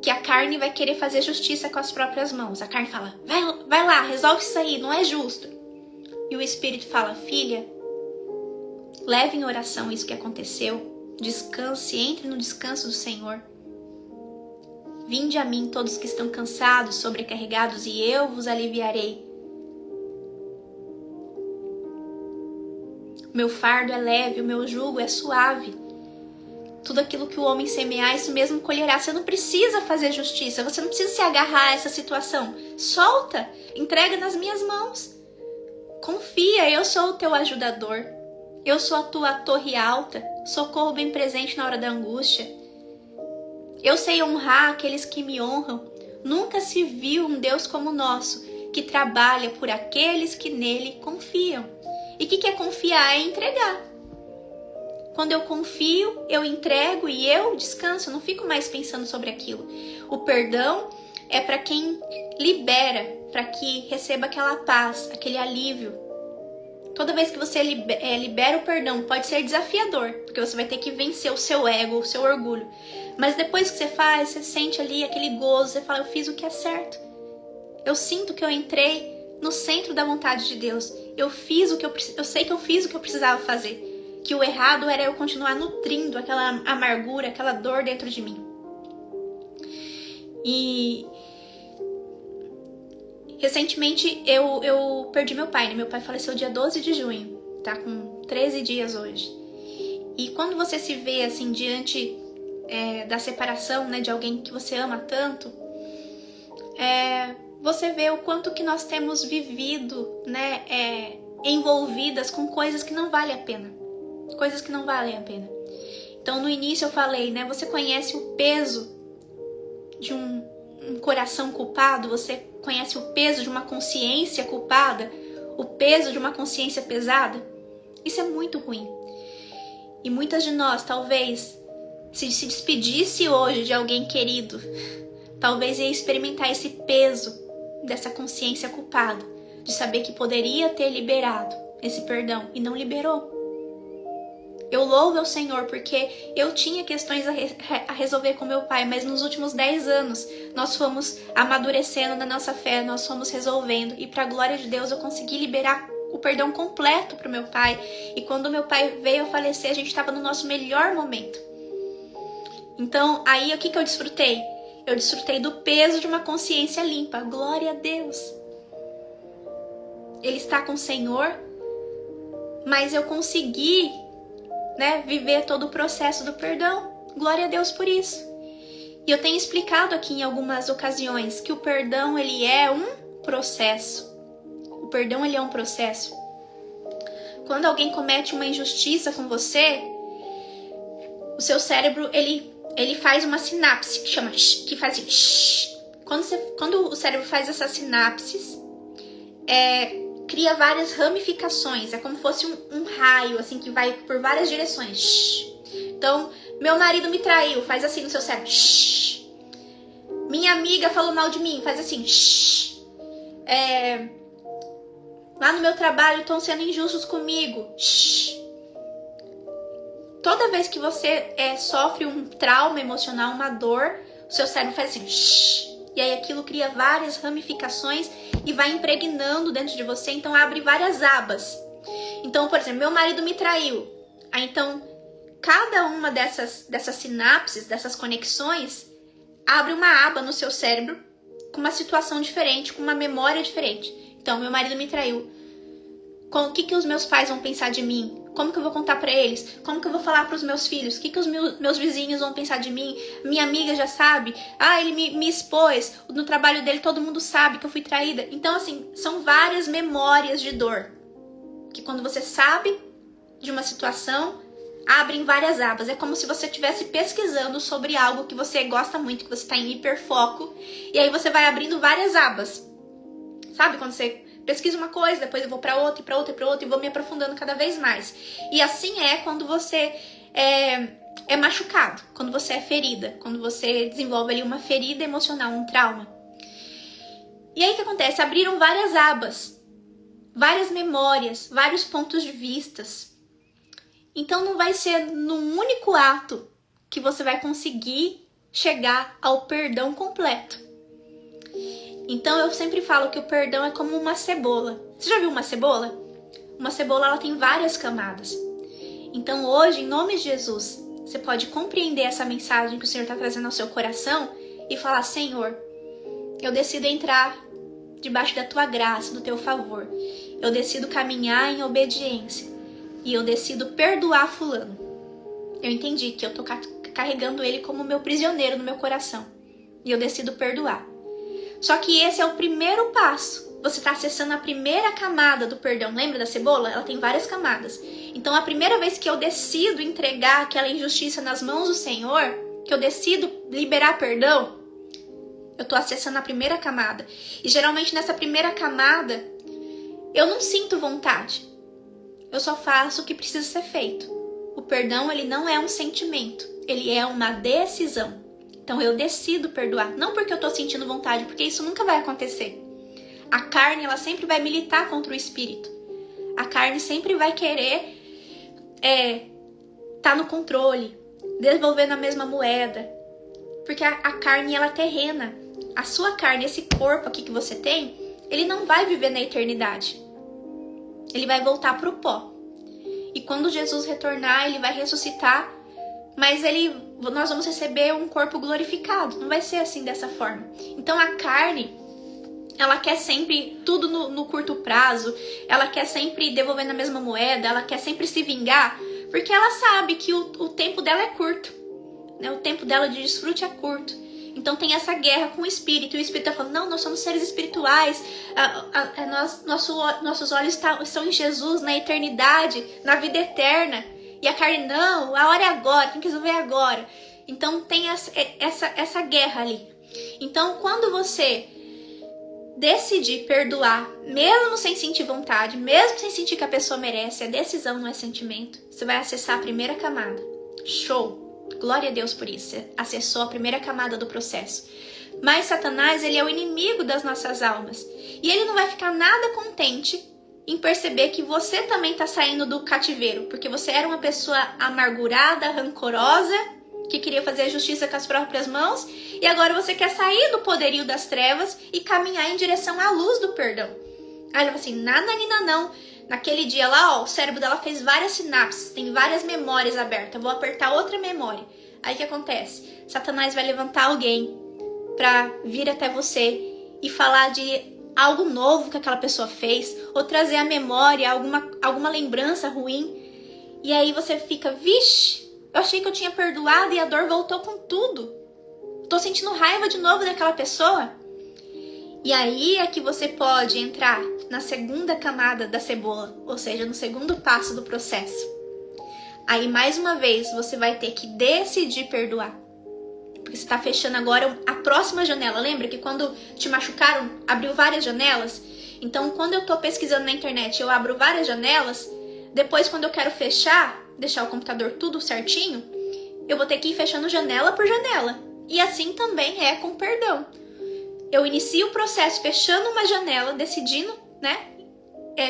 que a carne vai querer fazer justiça com as próprias mãos. A carne fala: vai lá, resolve isso aí, não é justo. E o Espírito fala: filha, leve em oração isso que aconteceu, descanse, entre no descanso do Senhor. Vinde a mim todos que estão cansados, sobrecarregados, e eu vos aliviarei. O meu fardo é leve, o meu jugo é suave. Tudo aquilo que o homem semear, isso mesmo colherá. Você não precisa fazer justiça, você não precisa se agarrar a essa situação. Solta, entrega nas minhas mãos. Confia, eu sou o teu ajudador. Eu sou a tua torre alta, socorro bem presente na hora da angústia. Eu sei honrar aqueles que me honram. Nunca se viu um Deus como o nosso, que trabalha por aqueles que nele confiam. E o que é confiar? É entregar. Quando eu confio, eu entrego e eu descanso, eu não fico mais pensando sobre aquilo. O perdão é para quem libera, para que receba aquela paz, aquele alívio. Toda vez que você libera o perdão, pode ser desafiador, porque você vai ter que vencer o seu ego, o seu orgulho. Mas depois que você faz, você sente ali aquele gozo, você fala: eu fiz o que é certo. Eu sinto que eu entrei no centro da vontade de Deus. Eu sei que eu fiz o que eu precisava fazer. Que o errado era eu continuar nutrindo aquela amargura, aquela dor dentro de mim. E recentemente eu perdi meu pai, né? Meu pai faleceu dia 12 de junho, tá com 13 dias hoje. E quando você se vê assim diante da separação, né, de alguém que você ama tanto, você vê o quanto que nós temos vivido, né, envolvidas com coisas que não valem a pena. Coisas que não valem a pena. Então no início eu falei, né, você conhece o peso de um coração culpado, você conhece o peso de uma consciência culpada, o peso de uma consciência pesada? Isso é muito ruim. E muitas de nós, talvez, se despedisse hoje de alguém querido, talvez ia experimentar esse peso dessa consciência culpada, de saber que poderia ter liberado esse perdão e não liberou. Eu louvo ao Senhor porque eu tinha questões a resolver com meu pai, mas nos últimos 10 anos nós fomos amadurecendo na nossa fé, nós fomos resolvendo, e para a glória de Deus eu consegui liberar o perdão completo para o meu pai. E quando meu pai veio a falecer, a gente estava no nosso melhor momento. Então aí o que eu desfrutei? Eu desfrutei do peso de uma consciência limpa. Glória a Deus. Ele está com o Senhor, mas eu consegui, né, viver todo o processo do perdão. Glória a Deus por isso. E eu tenho explicado aqui em algumas ocasiões que o perdão, ele é um processo. O perdão, ele é um processo. Quando alguém comete uma injustiça com você, o seu cérebro, ele faz uma sinapse que faz assim. Quando o cérebro faz essas sinapses, cria várias ramificações. É como se fosse um raio, assim, que vai por várias direções. Então, meu marido me traiu, faz assim no seu cérebro. Minha amiga falou mal de mim, faz assim. Lá no meu trabalho estão sendo injustos comigo. Toda vez que você sofre um trauma emocional, uma dor, o seu cérebro faz assim. E aí aquilo cria várias ramificações e vai impregnando dentro de você, então abre várias abas. Então, por exemplo, meu marido me traiu. Aí então, cada uma dessas sinapses, dessas conexões, abre uma aba no seu cérebro com uma situação diferente, com uma memória diferente. Então, meu marido me traiu. O que os meus pais vão pensar de mim? Como que eu vou contar pra eles? Como que eu vou falar pros meus filhos? O que os meus vizinhos vão pensar de mim? Minha amiga já sabe. Ele me expôs. No trabalho dele todo mundo sabe que eu fui traída. Então, assim, são várias memórias de dor. Que quando você sabe de uma situação, abrem várias abas. É como se você estivesse pesquisando sobre algo que você gosta muito, que você está em hiperfoco. E aí você vai abrindo várias abas. Sabe? Quando você pesquisa uma coisa, depois eu vou para outra, e para outra, e para outra, e vou me aprofundando cada vez mais. E assim é quando você é machucado, quando você é ferida, quando você desenvolve ali uma ferida emocional, um trauma. E aí o que acontece? Abriram várias abas, várias memórias, vários pontos de vistas. Então não vai ser num único ato que você vai conseguir chegar ao perdão completo. Então eu sempre falo que o perdão é como uma cebola. Você já viu uma cebola? Uma cebola, ela tem várias camadas. Então hoje, em nome de Jesus, você pode compreender essa mensagem que o Senhor está trazendo ao seu coração e falar: Senhor, eu decido entrar debaixo da tua graça, do teu favor. Eu decido caminhar em obediência. E eu decido perdoar fulano. Eu entendi que eu tô carregando ele como meu prisioneiro no meu coração. E eu decido perdoar. Só que esse é o primeiro passo. Você está acessando a primeira camada do perdão. Lembra da cebola? Ela tem várias camadas. Então, a primeira vez que eu decido entregar aquela injustiça nas mãos do Senhor, que eu decido liberar perdão, eu estou acessando a primeira camada. E geralmente nessa primeira camada, eu não sinto vontade. Eu só faço o que precisa ser feito. O perdão, ele não é um sentimento. Ele é uma decisão. Então eu decido perdoar. Não porque eu estou sentindo vontade, porque isso nunca vai acontecer. A carne, ela sempre vai militar contra o espírito. A carne sempre vai querer tá no controle, devolvendo a mesma moeda. Porque a carne, ela é terrena. A sua carne, esse corpo aqui que você tem, ele não vai viver na eternidade. Ele vai voltar para o pó. E quando Jesus retornar, ele vai ressuscitar, mas nós vamos receber um corpo glorificado. Não vai ser assim, dessa forma. Então a carne, ela quer sempre tudo no curto prazo, ela quer sempre devolver na mesma moeda, ela quer sempre se vingar, porque ela sabe que o tempo dela é curto, né? O tempo dela de desfrute é curto. Então tem essa guerra com o espírito, e o espírito está falando: não, nós somos seres espirituais, nossos olhos estão em Jesus, na eternidade, na vida eterna. E a carne: não, a hora é agora, tem que resolver agora. Então tem essa guerra ali. Então quando você decidir perdoar, mesmo sem sentir vontade, mesmo sem sentir que a pessoa merece, é decisão, não é sentimento, você vai acessar a primeira camada. Show! Glória a Deus por isso. Você acessou a primeira camada do processo. Mas Satanás, ele é o inimigo das nossas almas. E ele não vai ficar nada contente em perceber que você também está saindo do cativeiro. Porque você era uma pessoa amargurada, rancorosa, que queria fazer a justiça com as próprias mãos. E agora você quer sair do poderio das trevas e caminhar em direção à luz do perdão. Aí ela fala assim: nada, Nina, não. Naquele dia lá, o cérebro dela fez várias sinapses, tem várias memórias abertas. Vou apertar outra memória. Aí o que acontece? Satanás vai levantar alguém para vir até você e falar de algo novo que aquela pessoa fez, ou trazer à memória alguma lembrança ruim. E aí você fica: vixe, eu achei que eu tinha perdoado e a dor voltou com tudo. Tô sentindo raiva de novo daquela pessoa. E aí é que você pode entrar na segunda camada da cebola, ou seja, no segundo passo do processo. Aí, mais uma vez, você vai ter que decidir perdoar. Porque você está fechando agora a próxima janela. Lembra que quando te machucaram, abriu várias janelas? Então, quando eu estou pesquisando na internet, eu abro várias janelas. Depois, quando eu quero fechar, deixar o computador tudo certinho, eu vou ter que ir fechando janela por janela. E assim também é com o perdão. Eu inicio o processo fechando uma janela, decidindo,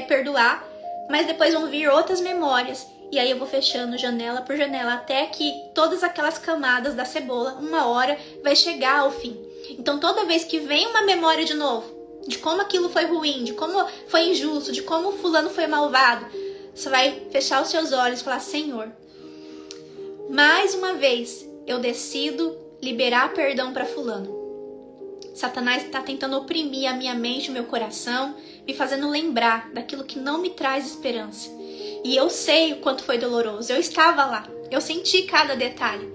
perdoar, mas depois vão vir outras memórias. E aí eu vou fechando janela por janela até que todas aquelas camadas da cebola, uma hora, vai chegar ao fim. Então toda vez que vem uma memória de novo, de como aquilo foi ruim, de como foi injusto, de como o fulano foi malvado, você vai fechar os seus olhos e falar: Senhor, mais uma vez eu decido liberar perdão para fulano. Satanás está tentando oprimir a minha mente, o meu coração, me fazendo lembrar daquilo que não me traz esperança. E eu sei o quanto foi doloroso, eu estava lá, eu senti cada detalhe.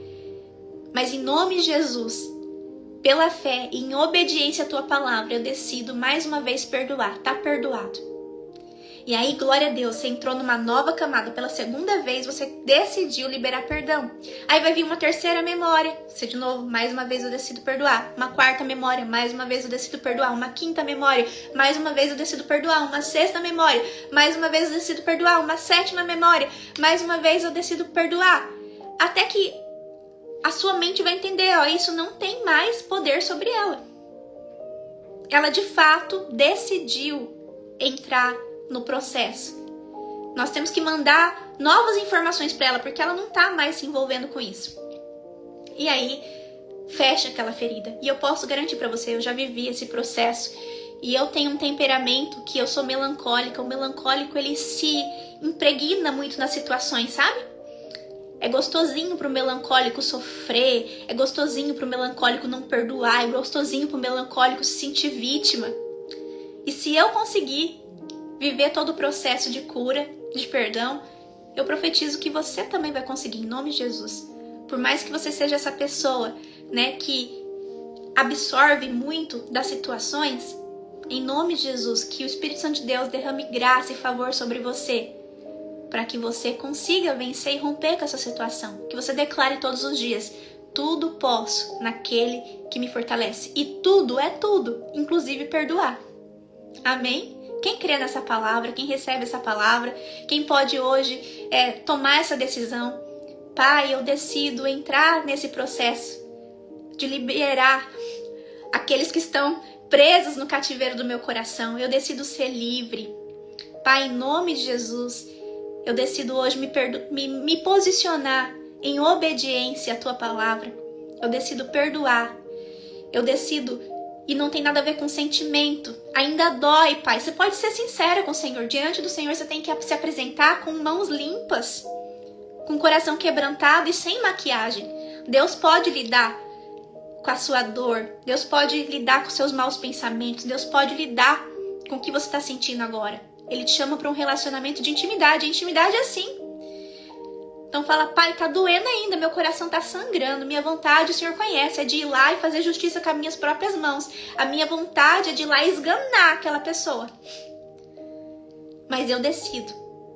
Mas em nome de Jesus, pela fé e em obediência à tua palavra, eu decido mais uma vez perdoar. Tá perdoado. E aí, glória a Deus, você entrou numa nova camada. Pela segunda vez, você decidiu liberar perdão. Aí vai vir uma terceira memória. Você, de novo, mais uma vez eu decido perdoar. Uma quarta memória, mais uma vez eu decido perdoar. Uma quinta memória, mais uma vez eu decido perdoar. Uma sexta memória, mais uma vez eu decido perdoar. Uma sétima memória, mais uma vez eu decido perdoar. Até que a sua mente vai entender, ó, isso não tem mais poder sobre ela. Ela, de fato, decidiu entrar no processo. Nós temos que mandar novas informações para ela, porque ela não tá mais se envolvendo com isso. E aí, fecha aquela ferida. E eu posso garantir para você, eu já vivi esse processo. E eu tenho um temperamento que eu sou melancólica. O melancólico, ele se impregna muito nas situações, sabe? É gostosinho pro melancólico sofrer. É gostosinho pro melancólico não perdoar. É gostosinho pro melancólico se sentir vítima. E se eu conseguir viver todo o processo de cura, de perdão, eu profetizo que você também vai conseguir, em nome de Jesus. Por mais que você seja essa pessoa, né, que absorve muito das situações, em nome de Jesus, que o Espírito Santo de Deus derrame graça e favor sobre você, para que você consiga vencer e romper com essa situação. Que você declare todos os dias, tudo posso naquele que me fortalece. E tudo é tudo, inclusive perdoar. Amém? Quem crê nessa palavra, quem recebe essa palavra, quem pode hoje tomar essa decisão? Pai, eu decido entrar nesse processo de liberar aqueles que estão presos no cativeiro do meu coração. Eu decido ser livre. Pai, em nome de Jesus, eu decido hoje me posicionar em obediência à Tua palavra. Eu decido perdoar. Eu decido... E não tem nada a ver com sentimento. Ainda dói, Pai. Você pode ser sincera com o Senhor. Diante do Senhor você tem que se apresentar com mãos limpas, com o coração quebrantado e sem maquiagem. Deus pode lidar com a sua dor. Deus pode lidar com os seus maus pensamentos. Deus pode lidar com o que você está sentindo agora. Ele te chama para um relacionamento de intimidade. A intimidade é assim. Então fala, Pai, tá doendo ainda, meu coração tá sangrando, minha vontade, o Senhor conhece, é de ir lá e fazer justiça com as minhas próprias mãos. A minha vontade é de ir lá e esganar aquela pessoa. Mas eu decido,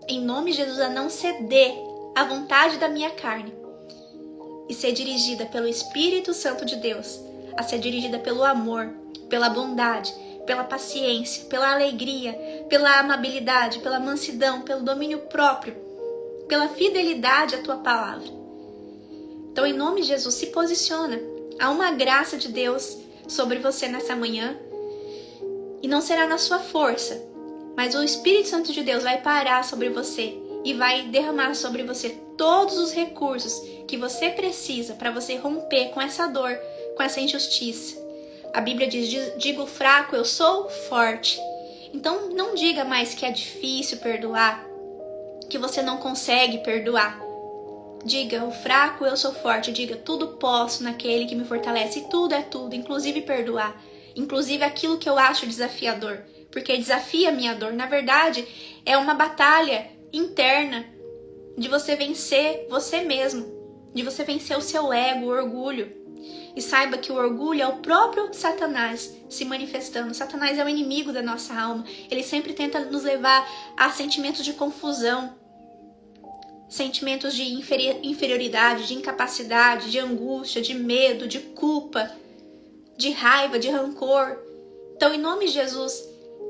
em nome de Jesus, a não ceder à vontade da minha carne e ser dirigida pelo Espírito Santo de Deus, a ser dirigida pelo amor, pela bondade, pela paciência, pela alegria, pela amabilidade, pela mansidão, pelo domínio próprio, pela fidelidade à Tua palavra. Então, em nome de Jesus, se posiciona. Há uma graça de Deus sobre você nessa manhã. E não será na sua força, mas o Espírito Santo de Deus vai parar sobre você e vai derramar sobre você todos os recursos que você precisa para você romper com essa dor, com essa injustiça. A Bíblia diz, digo fraco, eu sou forte. Então, não diga mais que é difícil perdoar, que você não consegue perdoar. Diga, o fraco eu sou forte. Diga, tudo posso naquele que me fortalece. E tudo é tudo, inclusive perdoar. Inclusive aquilo que eu acho desafiador. Porque desafia a minha dor. Na verdade, é uma batalha interna de você vencer você mesmo. De você vencer o seu ego, o orgulho. E saiba que o orgulho é o próprio Satanás se manifestando. Satanás é o inimigo da nossa alma. Ele sempre tenta nos levar a sentimentos de confusão, sentimentos de inferioridade, de incapacidade, de angústia, de medo, de culpa, de raiva, de rancor. Então, em nome de Jesus,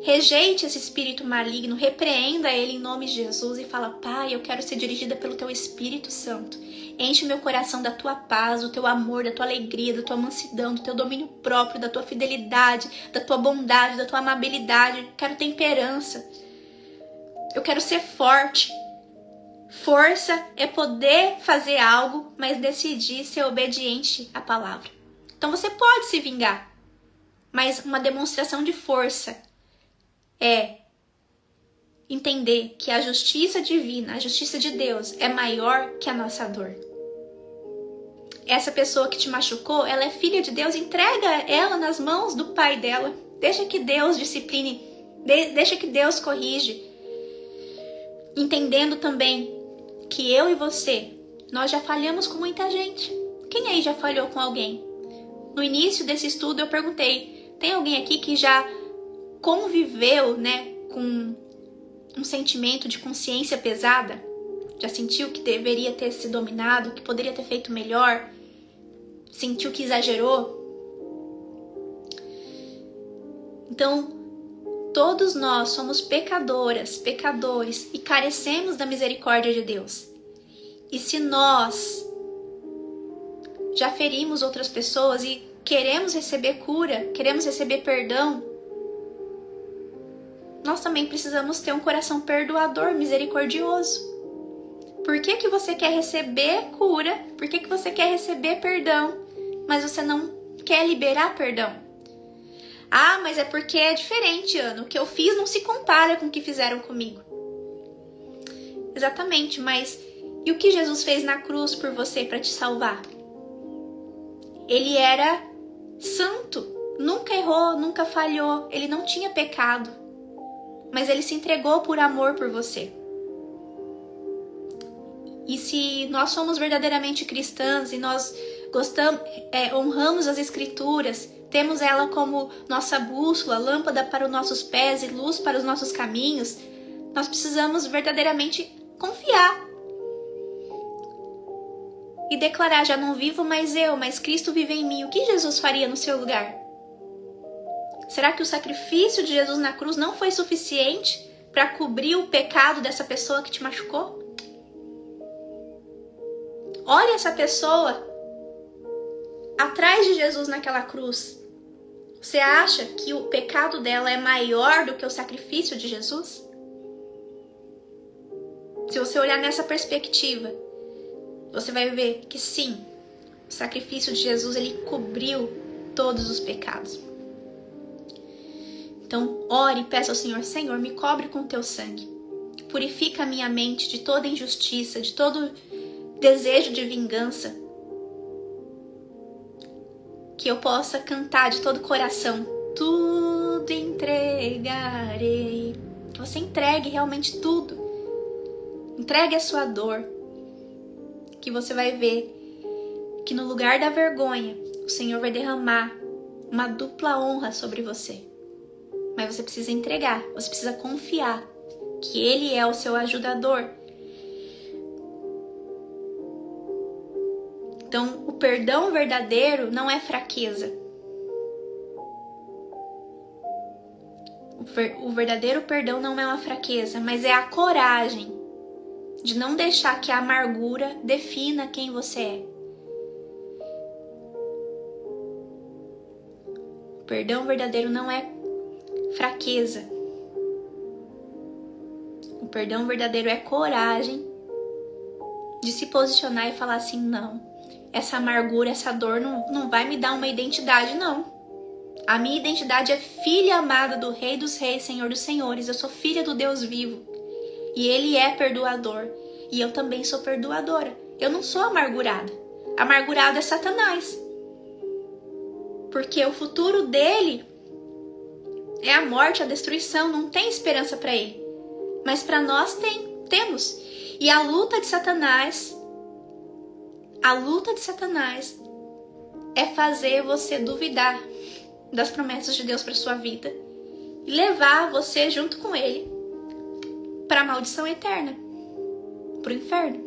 rejeite esse espírito maligno, repreenda ele em nome de Jesus e fala, Pai, eu quero ser dirigida pelo Teu Espírito Santo. Enche meu coração da Tua paz, do Teu amor, da Tua alegria, da Tua mansidão, do Teu domínio próprio, da Tua fidelidade, da Tua bondade, da Tua amabilidade. Eu quero temperança. Eu quero ser forte. Força é poder fazer algo, mas decidir ser obediente à palavra. Então você pode se vingar, mas uma demonstração de força é entender que a justiça divina, a justiça de Deus é maior que a nossa dor. Essa pessoa que te machucou, ela é filha de Deus, entrega ela nas mãos do pai dela. Deixa que Deus discipline, deixa que Deus corrige. Entendendo também que eu e você, nós já falhamos com muita gente. Quem aí já falhou com alguém? No início desse estudo eu perguntei, tem alguém aqui que já conviveu, né, com um sentimento de consciência pesada? Já sentiu que deveria ter se dominado, que poderia ter feito melhor? Sentiu que exagerou? Então, todos nós somos pecadoras, pecadores e carecemos da misericórdia de Deus. E se nós já ferimos outras pessoas e queremos receber cura, queremos receber perdão, nós também precisamos ter um coração perdoador, misericordioso. Por que você quer receber cura? Por que você quer receber perdão, mas você não quer liberar perdão? Ah, mas é porque é diferente, Ana. O que eu fiz não se compara com o que fizeram comigo. Exatamente, mas e o que Jesus fez na cruz por você para te salvar? Ele era santo, nunca errou, nunca falhou, ele não tinha pecado, mas ele se entregou por amor por você. E se nós somos verdadeiramente cristãs e nós honramos as Escrituras, temos ela como nossa bússola, lâmpada para os nossos pés e luz para os nossos caminhos, nós precisamos verdadeiramente confiar e declarar: já não vivo mais eu, mas Cristo vive em mim. O que Jesus faria no seu lugar? Será que o sacrifício de Jesus na cruz não foi suficiente para cobrir o pecado dessa pessoa que te machucou? Olha essa pessoa atrás de Jesus naquela cruz. Você acha que o pecado dela é maior do que o sacrifício de Jesus? Se você olhar nessa perspectiva, você vai ver que sim, o sacrifício de Jesus, ele cobriu todos os pecados. Então, ore e peça ao Senhor: Senhor, me cobre com teu sangue. Purifica a minha mente de toda injustiça, de todo desejo de vingança. Que eu possa cantar de todo o coração: tudo entregarei. Que você entregue realmente tudo. Entregue a sua dor. Que você vai ver que no lugar da vergonha, o Senhor vai derramar uma dupla honra sobre você. Mas você precisa entregar, você precisa confiar que Ele é o seu ajudador. Então, o perdão verdadeiro não é fraqueza. O verdadeiro perdão não é uma fraqueza, mas é a coragem de não deixar que a amargura defina quem você é. O perdão verdadeiro não é fraqueza. O perdão verdadeiro é coragem de se posicionar e falar assim: não, essa amargura, essa dor não vai me dar uma identidade, não. A minha identidade é filha amada do Rei dos Reis, Senhor dos Senhores. Eu sou filha do Deus vivo. E Ele é perdoador. E eu também sou perdoadora. Eu não sou amargurada. Amargurado é Satanás. Porque o futuro dele é a morte, a destruição. Não tem esperança para ele. Mas para nós temos. E a luta de Satanás é fazer você duvidar das promessas de Deus para sua vida e levar você junto com ele para a maldição eterna, para o inferno.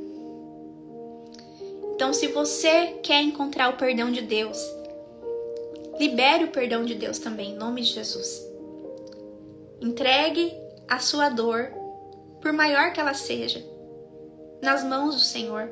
Então, se você quer encontrar o perdão de Deus, libere o perdão de Deus também, em nome de Jesus. Entregue a sua dor, por maior que ela seja, nas mãos do Senhor.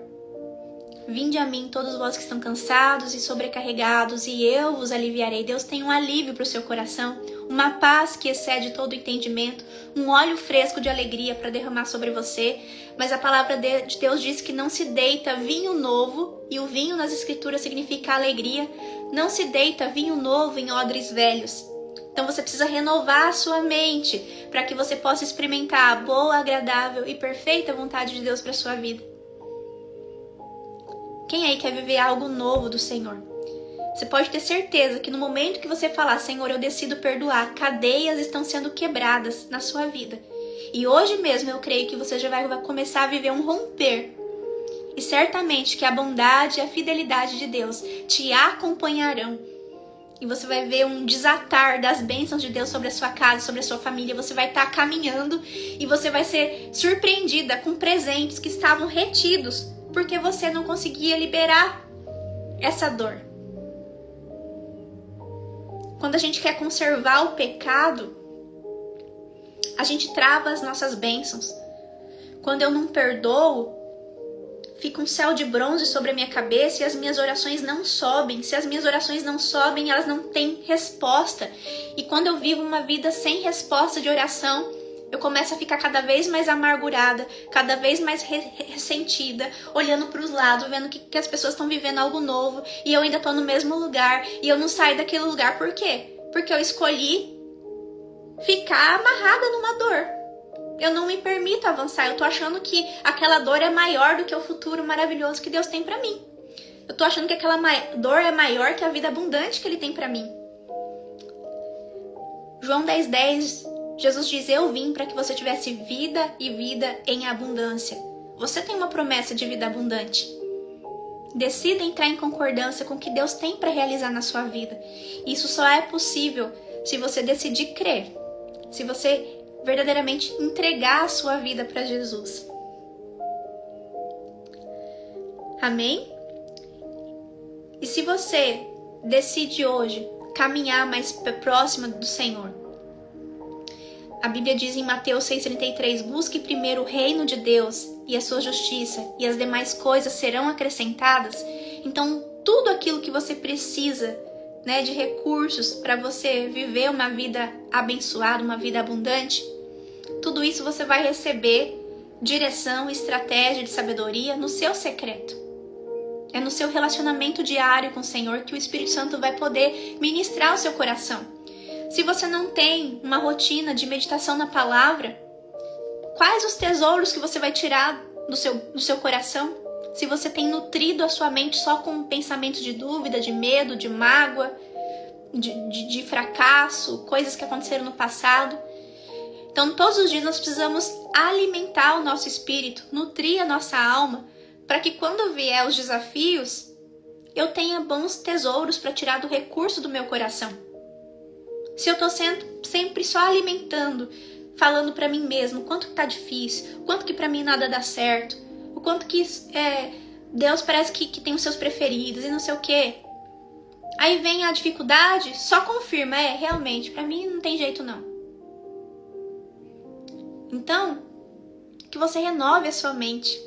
Vinde a mim todos vós que estão cansados e sobrecarregados, e eu vos aliviarei. Deus tem um alívio para o seu coração, uma paz que excede todo o entendimento, um óleo fresco de alegria para derramar sobre você. Mas a palavra de Deus diz que não se deita vinho novo, e o vinho nas Escrituras significa alegria. Não se deita vinho novo em odres velhos. Então você precisa renovar a sua mente para que você possa experimentar a boa, agradável e perfeita vontade de Deus para sua vida. Quem aí quer viver algo novo do Senhor? Você pode ter certeza que no momento que você falar: Senhor, eu decido perdoar, cadeias estão sendo quebradas na sua vida. E hoje mesmo eu creio que você já vai começar a viver um romper. E certamente que a bondade e a fidelidade de Deus te acompanharão. E você vai ver um desatar das bênçãos de Deus sobre a sua casa, sobre a sua família. Você vai estar caminhando e você vai ser surpreendida com presentes que estavam retidos porque você não conseguia liberar essa dor. Quando a gente quer conservar o pecado, a gente trava as nossas bênçãos. Quando eu não perdoo, fica um céu de bronze sobre a minha cabeça e as minhas orações não sobem. Se as minhas orações não sobem, elas não têm resposta. E quando eu vivo uma vida sem resposta de oração, eu começo a ficar cada vez mais amargurada, cada vez mais ressentida, olhando para os lados, vendo que as pessoas estão vivendo algo novo e eu ainda estou no mesmo lugar e eu não saio daquele lugar. Por quê? Porque eu escolhi ficar amarrada numa dor. Eu não me permito avançar. Eu tô achando que aquela dor é maior do que o futuro maravilhoso que Deus tem pra mim. Eu tô achando que aquela dor é maior que a vida abundante que Ele tem pra mim. João 10:10, Jesus diz: eu vim para que você tivesse vida e vida em abundância. Você tem uma promessa de vida abundante. Decida entrar em concordância com o que Deus tem para realizar na sua vida. Isso só é possível se você decidir crer. Se você verdadeiramente entregar a sua vida para Jesus. Amém? E se você decide hoje caminhar mais próximo do Senhor, a Bíblia diz em Mateus 6,33, busque primeiro o reino de Deus e a sua justiça, e as demais coisas serão acrescentadas. Então, tudo aquilo que você precisa, de recursos para você viver uma vida abençoada, uma vida abundante, tudo isso você vai receber direção, estratégia de sabedoria no seu secreto. É no seu relacionamento diário com o Senhor que o Espírito Santo vai poder ministrar o seu coração. Se você não tem uma rotina de meditação na palavra, quais os tesouros que você vai tirar do seu coração? Se você tem nutrido a sua mente só com pensamentos de dúvida, de medo, de mágoa, de fracasso, coisas que aconteceram no passado. Então, todos os dias nós precisamos alimentar o nosso espírito, nutrir a nossa alma, para que quando vier os desafios, eu tenha bons tesouros para tirar do recurso do meu coração. Se eu estou sempre só alimentando, falando para mim mesmo o quanto que tá difícil, o quanto que para mim nada dá certo, o quanto que Deus parece que tem os seus preferidos e não sei o quê. Aí vem a dificuldade, só confirma, realmente, para mim não tem jeito não. Então, que você renove a sua mente.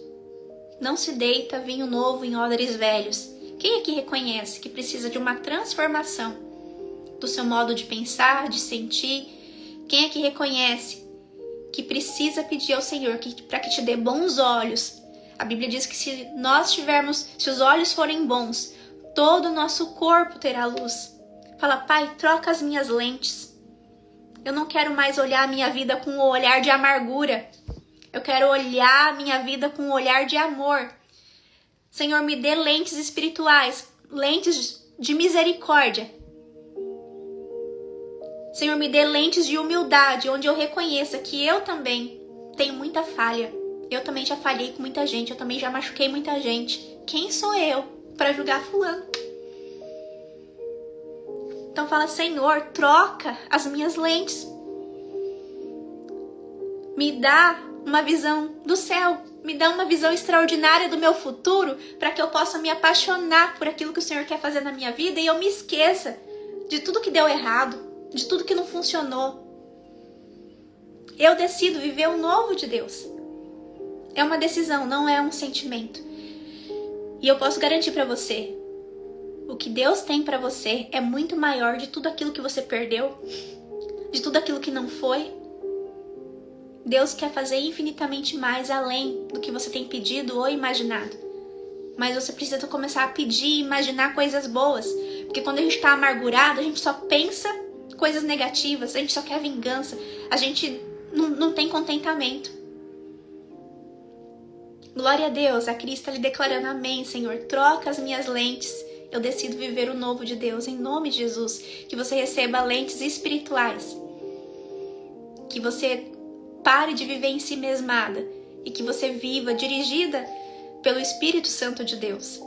Não se deita vinho novo em odres velhos. Quem aqui reconhece que precisa de uma transformação do seu modo de pensar, de sentir? Quem aqui reconhece que precisa pedir ao Senhor para que te dê bons olhos? A Bíblia diz que se os olhos forem bons, todo o nosso corpo terá luz. Fala: Pai, troca as minhas lentes. Eu não quero mais olhar a minha vida com o olhar de amargura. Eu quero olhar a minha vida com o olhar de amor. Senhor, me dê lentes espirituais, lentes de misericórdia. Senhor, me dê lentes de humildade, onde eu reconheça que eu também tenho muita falha. Eu também já falhei com muita gente, eu também já machuquei muita gente. Quem sou eu para julgar fulano? Então fala: Senhor, troca as minhas lentes. Me dá uma visão do céu. Me dá uma visão extraordinária do meu futuro para que eu possa me apaixonar por aquilo que o Senhor quer fazer na minha vida e eu me esqueça de tudo que deu errado, de tudo que não funcionou. Eu decido viver o novo de Deus. É uma decisão, não é um sentimento. E eu posso garantir para você, o que Deus tem para você é muito maior de tudo aquilo que você perdeu, de tudo aquilo que não foi. Deus quer fazer infinitamente mais além do que você tem pedido ou imaginado. Mas você precisa começar a pedir e imaginar coisas boas. Porque quando a gente está amargurado, a gente só pensa coisas negativas, a gente só quer vingança, a gente não tem contentamento. Glória a Deus, a Cris está lhe declarando: amém, Senhor, troca as minhas lentes. Eu decido viver o novo de Deus, em nome de Jesus. Que você receba lentes espirituais. Que você pare de viver em si mesmada. E que você viva dirigida pelo Espírito Santo de Deus.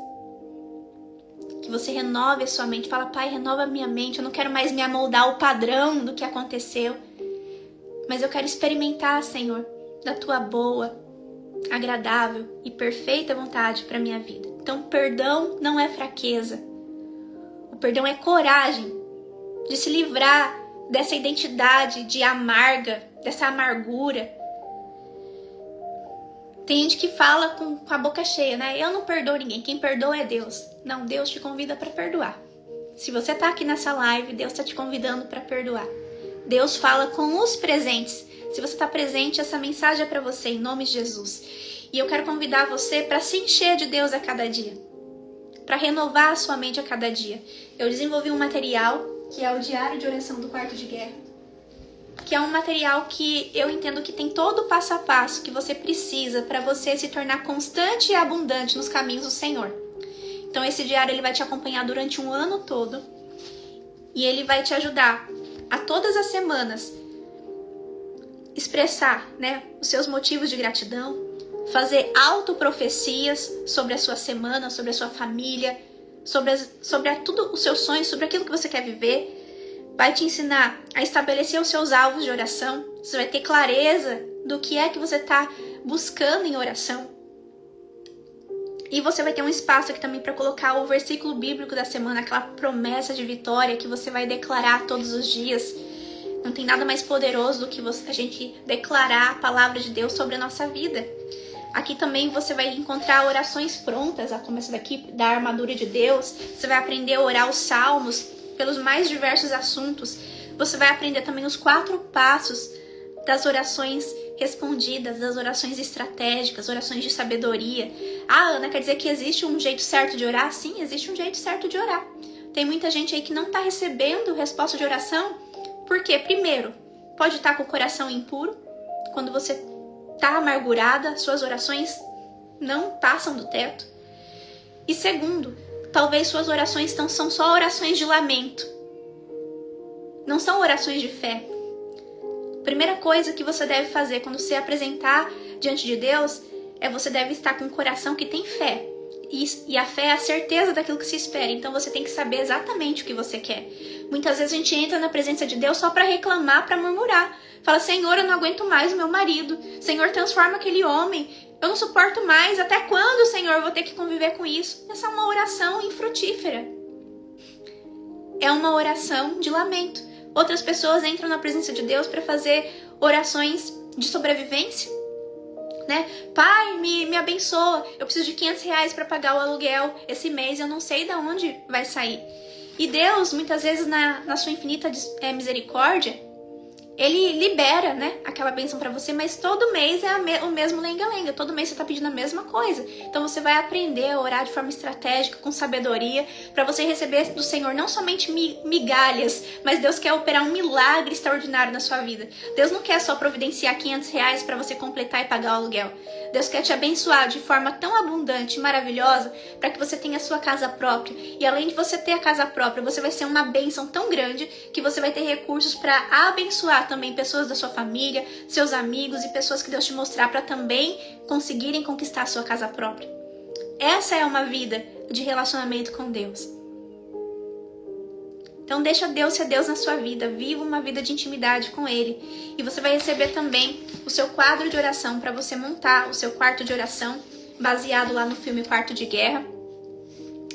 que você renove a sua mente. Fala, Pai, renova a minha mente, eu não quero mais me amoldar ao padrão do que aconteceu, mas eu quero experimentar, Senhor, da Tua boa, agradável e perfeita vontade para minha vida. Então, perdão não é fraqueza. O perdão é coragem de se livrar dessa identidade de amarga, dessa amargura. Tem gente que fala com a boca cheia, né? Eu não perdoo ninguém, quem perdoa é Deus. Não, Deus te convida para perdoar. Se você tá aqui nessa live, Deus tá te convidando para perdoar. Deus fala com os presentes. Se você tá presente, essa mensagem é para você, em nome de Jesus. E eu quero convidar você para se encher de Deus a cada dia, para renovar a sua mente a cada dia. Eu desenvolvi um material que é o Diário de Oração do Quarto de Guerra, que é um material que eu entendo que tem todo o passo a passo que você precisa para você se tornar constante e abundante nos caminhos do Senhor. Então esse diário ele vai te acompanhar durante um ano todo e ele vai te ajudar a todas as semanas expressar, né, os seus motivos de gratidão, fazer autoprofecias sobre a sua semana, sobre a sua família, sobre tudo os seus sonhos, sobre aquilo que você quer viver. Vai te ensinar a estabelecer os seus alvos de oração. Você vai ter clareza do que é que você está buscando em oração. E você vai ter um espaço aqui também para colocar o versículo bíblico da semana, aquela promessa de vitória que você vai declarar todos os dias. Não tem nada mais poderoso do que a gente declarar a palavra de Deus sobre a nossa vida. Aqui também você vai encontrar orações prontas, a começar daqui da armadura de Deus. Você vai aprender a orar os salmos pelos mais diversos assuntos. Você vai aprender também os 4 passos das orações respondidas, das orações estratégicas, orações de sabedoria. Ah, Ana, quer dizer que existe um jeito certo de orar? Sim, existe um jeito certo de orar. Tem muita gente aí que não está recebendo resposta de oração. Por quê? Primeiro, pode estar com o coração impuro. Quando você está amargurada, suas orações não passam do teto. E segundo, talvez suas orações são só orações de lamento. Não são orações de fé. Primeira coisa que você deve fazer quando se apresentar diante de Deus é você deve estar com um coração que tem fé. E a fé é a certeza daquilo que se espera. Então você tem que saber exatamente o que você quer. Muitas vezes a gente entra na presença de Deus só para reclamar, para murmurar. Fala, Senhor, eu não aguento mais o meu marido. Senhor, transforma aquele homem. Eu não suporto mais. Até quando, Senhor, eu vou ter que conviver com isso? Essa é uma oração infrutífera. É uma oração de lamento. Outras pessoas entram na presença de Deus para fazer orações de sobrevivência. Né? Pai, me abençoa. Eu preciso de R$500 para pagar o aluguel esse mês. Eu não sei de onde vai sair. E Deus, muitas vezes, na sua infinita misericórdia, Ele libera, né, aquela bênção para você, mas todo mês é o mesmo lenga-lenga. Todo mês você está pedindo a mesma coisa. Então você vai aprender a orar de forma estratégica, com sabedoria, para você receber do Senhor não somente migalhas, mas Deus quer operar um milagre extraordinário na sua vida. Deus não quer só providenciar R$500 para você completar e pagar o aluguel. Deus quer te abençoar de forma tão abundante e maravilhosa para que você tenha a sua casa própria. E além de você ter a casa própria, você vai ser uma bênção tão grande que você vai ter recursos para abençoar também pessoas da sua família, seus amigos e pessoas que Deus te mostrar para também conseguirem conquistar a sua casa própria. Essa é uma vida de relacionamento com Deus. Então deixa Deus ser Deus na sua vida, viva uma vida de intimidade com Ele. E você vai receber também o seu quadro de oração para você montar o seu quarto de oração, baseado lá no filme Quarto de Guerra.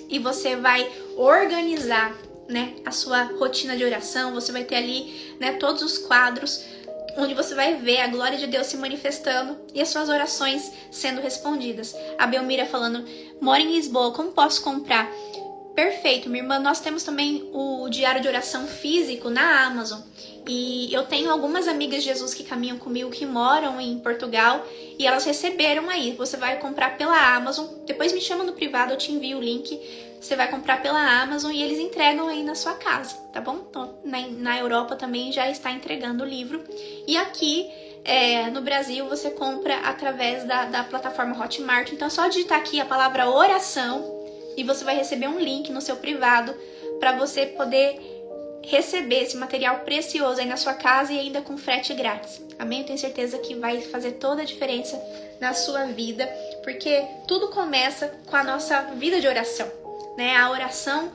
E você vai organizar, né, a sua rotina de oração. Você vai ter ali, né, todos os quadros onde você vai ver a glória de Deus se manifestando e as suas orações sendo respondidas. A Belmira falando, moro em Lisboa, como posso comprar? Perfeito, minha irmã, nós temos também o diário de oração físico na Amazon. E eu tenho algumas amigas de Jesus que caminham comigo, que moram em Portugal, e elas receberam aí. Você vai comprar pela Amazon, depois me chama no privado, eu te envio o link. Você vai comprar pela Amazon e eles entregam aí na sua casa, tá bom? Então, na Europa também já está entregando o livro. E aqui no Brasil você compra através da plataforma Hotmart. Então é só digitar aqui a palavra oração e você vai receber um link no seu privado para você poder receber esse material precioso aí na sua casa e ainda com frete grátis. Amém? Eu tenho certeza que vai fazer toda a diferença na sua vida, porque tudo começa com a nossa vida de oração. né? A oração,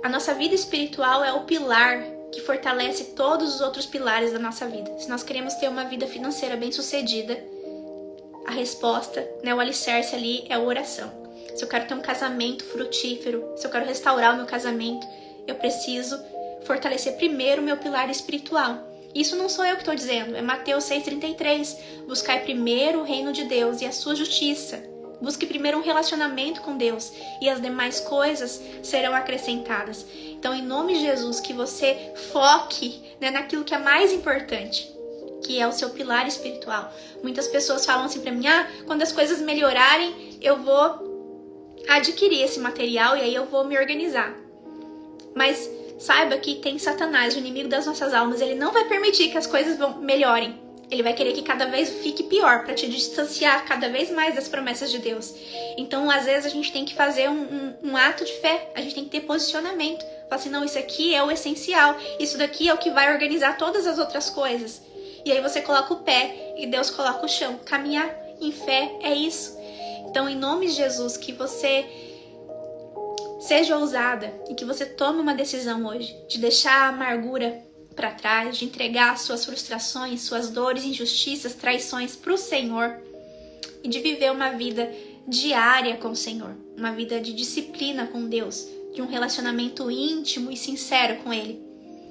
a nossa vida espiritual é o pilar que fortalece todos os outros pilares da nossa vida. Se nós queremos ter uma vida financeira bem-sucedida, a resposta, né, o alicerce ali é a oração. Se eu quero ter um casamento frutífero, se eu quero restaurar o meu casamento, eu preciso fortalecer primeiro o meu pilar espiritual. Isso não sou eu que estou dizendo, é Mateus 6,33. Buscai primeiro o reino de Deus e a sua justiça. Busque primeiro um relacionamento com Deus e as demais coisas serão acrescentadas. Então, em nome de Jesus, que você foque, né, naquilo que é mais importante, que é o seu pilar espiritual. Muitas pessoas falam assim pra mim, quando as coisas melhorarem, eu vou adquirir esse material e aí eu vou me organizar. Mas saiba que tem Satanás, o inimigo das nossas almas, ele não vai permitir que as coisas melhorem. Ele vai querer que cada vez fique pior, para te distanciar cada vez mais das promessas de Deus. Então, às vezes, a gente tem que fazer um ato de fé. A gente tem que ter posicionamento. Falar assim, não, isso aqui é o essencial. Isso daqui é o que vai organizar todas as outras coisas. E aí você coloca o pé e Deus coloca o chão. Caminhar em fé é isso. Então, em nome de Jesus, que você seja ousada e que você tome uma decisão hoje de deixar a amargura para trás, de entregar suas frustrações, suas dores, injustiças, traições para o Senhor e de viver uma vida diária com o Senhor, uma vida de disciplina com Deus, de um relacionamento íntimo e sincero com Ele,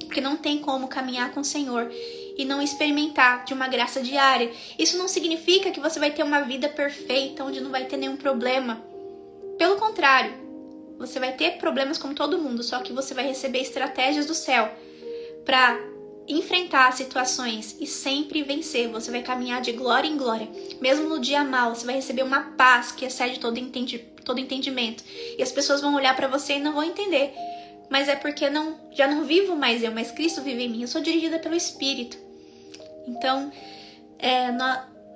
porque não tem como caminhar com o Senhor e não experimentar de uma graça diária. Isso não significa que você vai ter uma vida perfeita, onde não vai ter nenhum problema. Pelo contrário, você vai ter problemas como todo mundo, só que você vai receber estratégias do céu para enfrentar situações e sempre vencer. Você vai caminhar de glória em glória. Mesmo no dia mal, você vai receber uma paz que excede todo entendimento. E as pessoas vão olhar para você e não vão entender. Mas é porque já não vivo mais eu, mas Cristo vive em mim. Eu sou dirigida pelo Espírito. Então,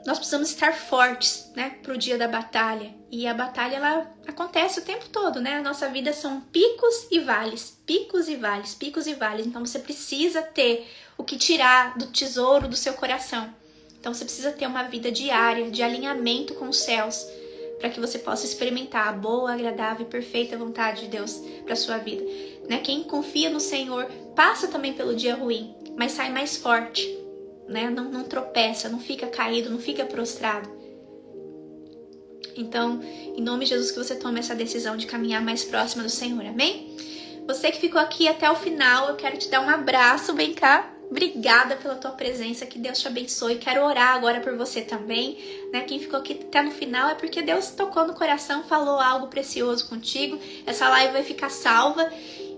nós precisamos estar fortes, né, para o dia da batalha. E a batalha, ela acontece o tempo todo, né? A nossa vida são picos e vales, picos e vales, picos e vales. Então, você precisa ter o que tirar do tesouro do seu coração. Então, você precisa ter uma vida diária, de alinhamento com os céus, para que você possa experimentar a boa, agradável e perfeita vontade de Deus para sua vida. Né? Quem confia no Senhor passa também pelo dia ruim, mas sai mais forte. Né? Não tropeça, não fica caído, não fica prostrado. Então, em nome de Jesus, que você tome essa decisão de caminhar mais próxima do Senhor, amém? Você que ficou aqui até o final, eu quero te dar um abraço, vem cá. Obrigada pela tua presença, que Deus te abençoe. Quero orar agora por você também, né? Quem ficou aqui até no final é porque Deus tocou no coração, falou algo precioso contigo. Essa live vai ficar salva.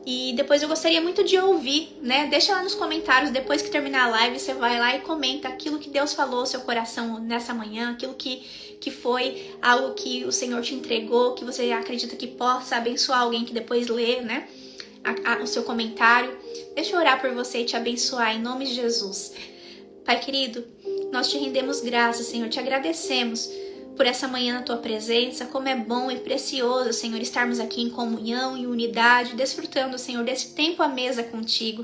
E depois eu gostaria muito de ouvir, né? Deixa lá nos comentários, depois que terminar a live, você vai lá e comenta aquilo que Deus falou ao seu coração nessa manhã, aquilo que foi algo que o Senhor te entregou, que você acredita que possa abençoar alguém que depois lê, né? O seu comentário. Deixa eu orar por você e te abençoar em nome de Jesus. Pai querido, nós te rendemos graças, Senhor, te agradecemos por essa manhã na tua presença, como é bom e precioso, Senhor, estarmos aqui em comunhão, em unidade, desfrutando, Senhor, desse tempo à mesa contigo.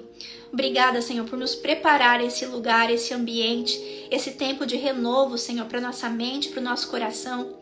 Obrigada, Senhor, por nos preparar esse lugar, esse ambiente, esse tempo de renovo, Senhor, para nossa mente, para o nosso coração.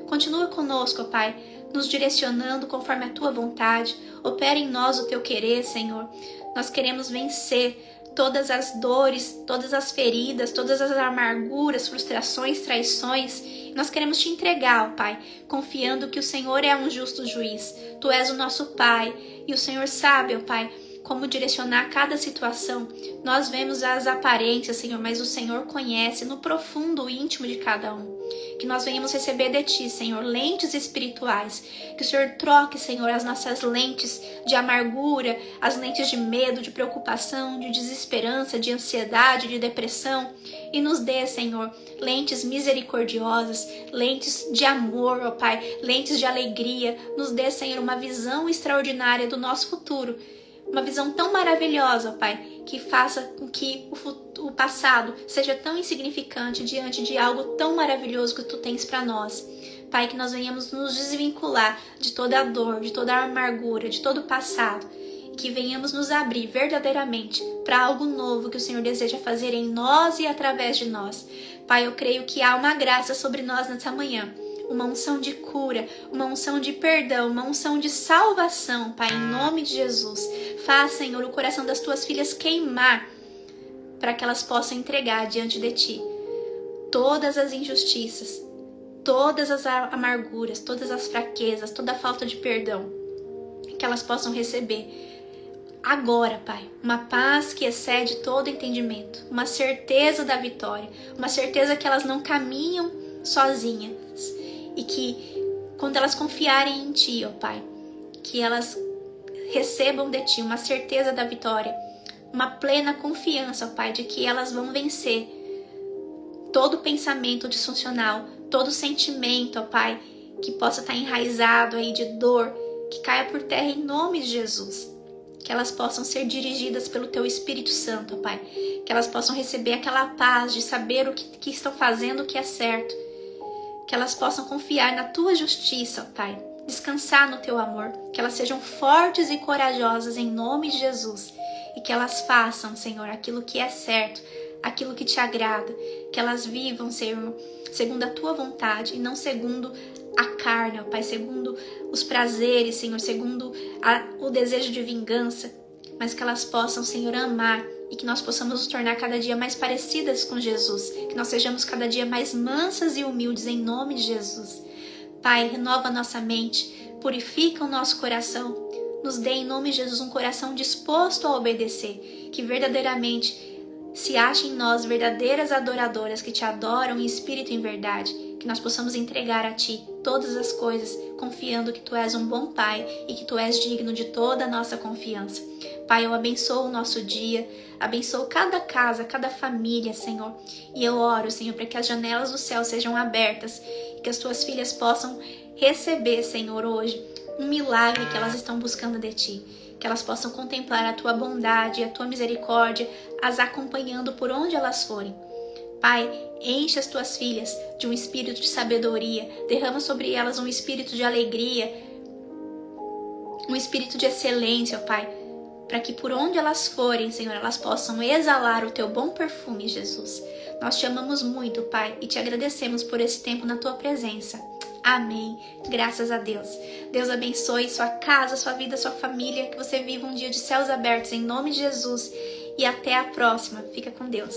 Continua conosco, Pai, nos direcionando conforme a tua vontade. Opera em nós o teu querer, Senhor. Nós queremos vencer todas as dores, todas as feridas, todas as amarguras, frustrações, traições. Nós queremos te entregar, ó Pai, confiando que o Senhor é um justo juiz. Tu és o nosso Pai e o Senhor sabe, ó Pai, como direcionar cada situação. Nós vemos as aparências, Senhor, mas o Senhor conhece no profundo íntimo de cada um. Que nós venhamos receber de Ti, Senhor, lentes espirituais. Que o Senhor troque, Senhor, as nossas lentes de amargura, as lentes de medo, de preocupação, de desesperança, de ansiedade, de depressão. E nos dê, Senhor, lentes misericordiosas, lentes de amor, ó Pai, lentes de alegria. Nos dê, Senhor, uma visão extraordinária do nosso futuro. Uma visão tão maravilhosa, ó Pai, que faça com que o passado seja tão insignificante diante de algo tão maravilhoso que Tu tens para nós. Pai, que nós venhamos nos desvincular de toda a dor, de toda a amargura, de todo o passado. E que venhamos nos abrir verdadeiramente para algo novo que o Senhor deseja fazer em nós e através de nós. Pai, eu creio que há uma graça sobre nós nessa manhã. uma unção de cura, uma unção de perdão, uma unção de salvação, Pai, em nome de Jesus. Faz, Senhor, o coração das tuas filhas queimar, para que elas possam entregar diante de Ti todas as injustiças, todas as amarguras, todas as fraquezas, toda a falta de perdão, que elas possam receber agora, Pai, uma paz que excede todo entendimento, uma certeza da vitória, uma certeza que elas não caminham sozinhas e que quando elas confiarem em Ti, ó Pai, que elas recebam de Ti uma certeza da vitória, uma plena confiança, ó Pai, de que elas vão vencer todo pensamento disfuncional, todo sentimento, ó Pai, que possa estar enraizado aí de dor, que caia por terra em nome de Jesus. Que elas possam ser dirigidas pelo Teu Espírito Santo, ó Pai. Que elas possam receber aquela paz de saber o que estão fazendo, o que é certo. Que elas possam confiar na Tua justiça, ó Pai. Descansar no Teu amor. Que elas sejam fortes e corajosas em nome de Jesus. E que elas façam, Senhor, aquilo que é certo, aquilo que Te agrada. Que elas vivam, Senhor, segundo a Tua vontade e não segundo a carne, ó Pai, segundo os prazeres, Senhor, segundo o desejo de vingança, mas que elas possam, Senhor, amar e que nós possamos nos tornar cada dia mais parecidas com Jesus, que nós sejamos cada dia mais mansas e humildes em nome de Jesus. Pai, renova a nossa mente, purifica o nosso coração, nos dê em nome de Jesus um coração disposto a obedecer, que verdadeiramente se ache em nós verdadeiras adoradoras que Te adoram em espírito e em verdade, que nós possamos entregar a Ti todas as coisas, confiando que Tu és um bom Pai e que Tu és digno de toda a nossa confiança. Pai, eu abençoo o nosso dia, abençoo cada casa, cada família, Senhor. E eu oro, Senhor, para que as janelas do céu sejam abertas e que as Tuas filhas possam receber, Senhor, hoje, um milagre que elas estão buscando de Ti. Que elas possam contemplar a Tua bondade e a Tua misericórdia, as acompanhando por onde elas forem. Pai, enche as Tuas filhas de um espírito de sabedoria, derrama sobre elas um espírito de alegria, um espírito de excelência, ó Pai, para que por onde elas forem, Senhor, elas possam exalar o Teu bom perfume, Jesus. Nós Te amamos muito, Pai, e Te agradecemos por esse tempo na Tua presença. Amém. Graças a Deus. Deus abençoe sua casa, sua vida, sua família, que você viva um dia de céus abertos em nome de Jesus. E até a próxima. Fica com Deus.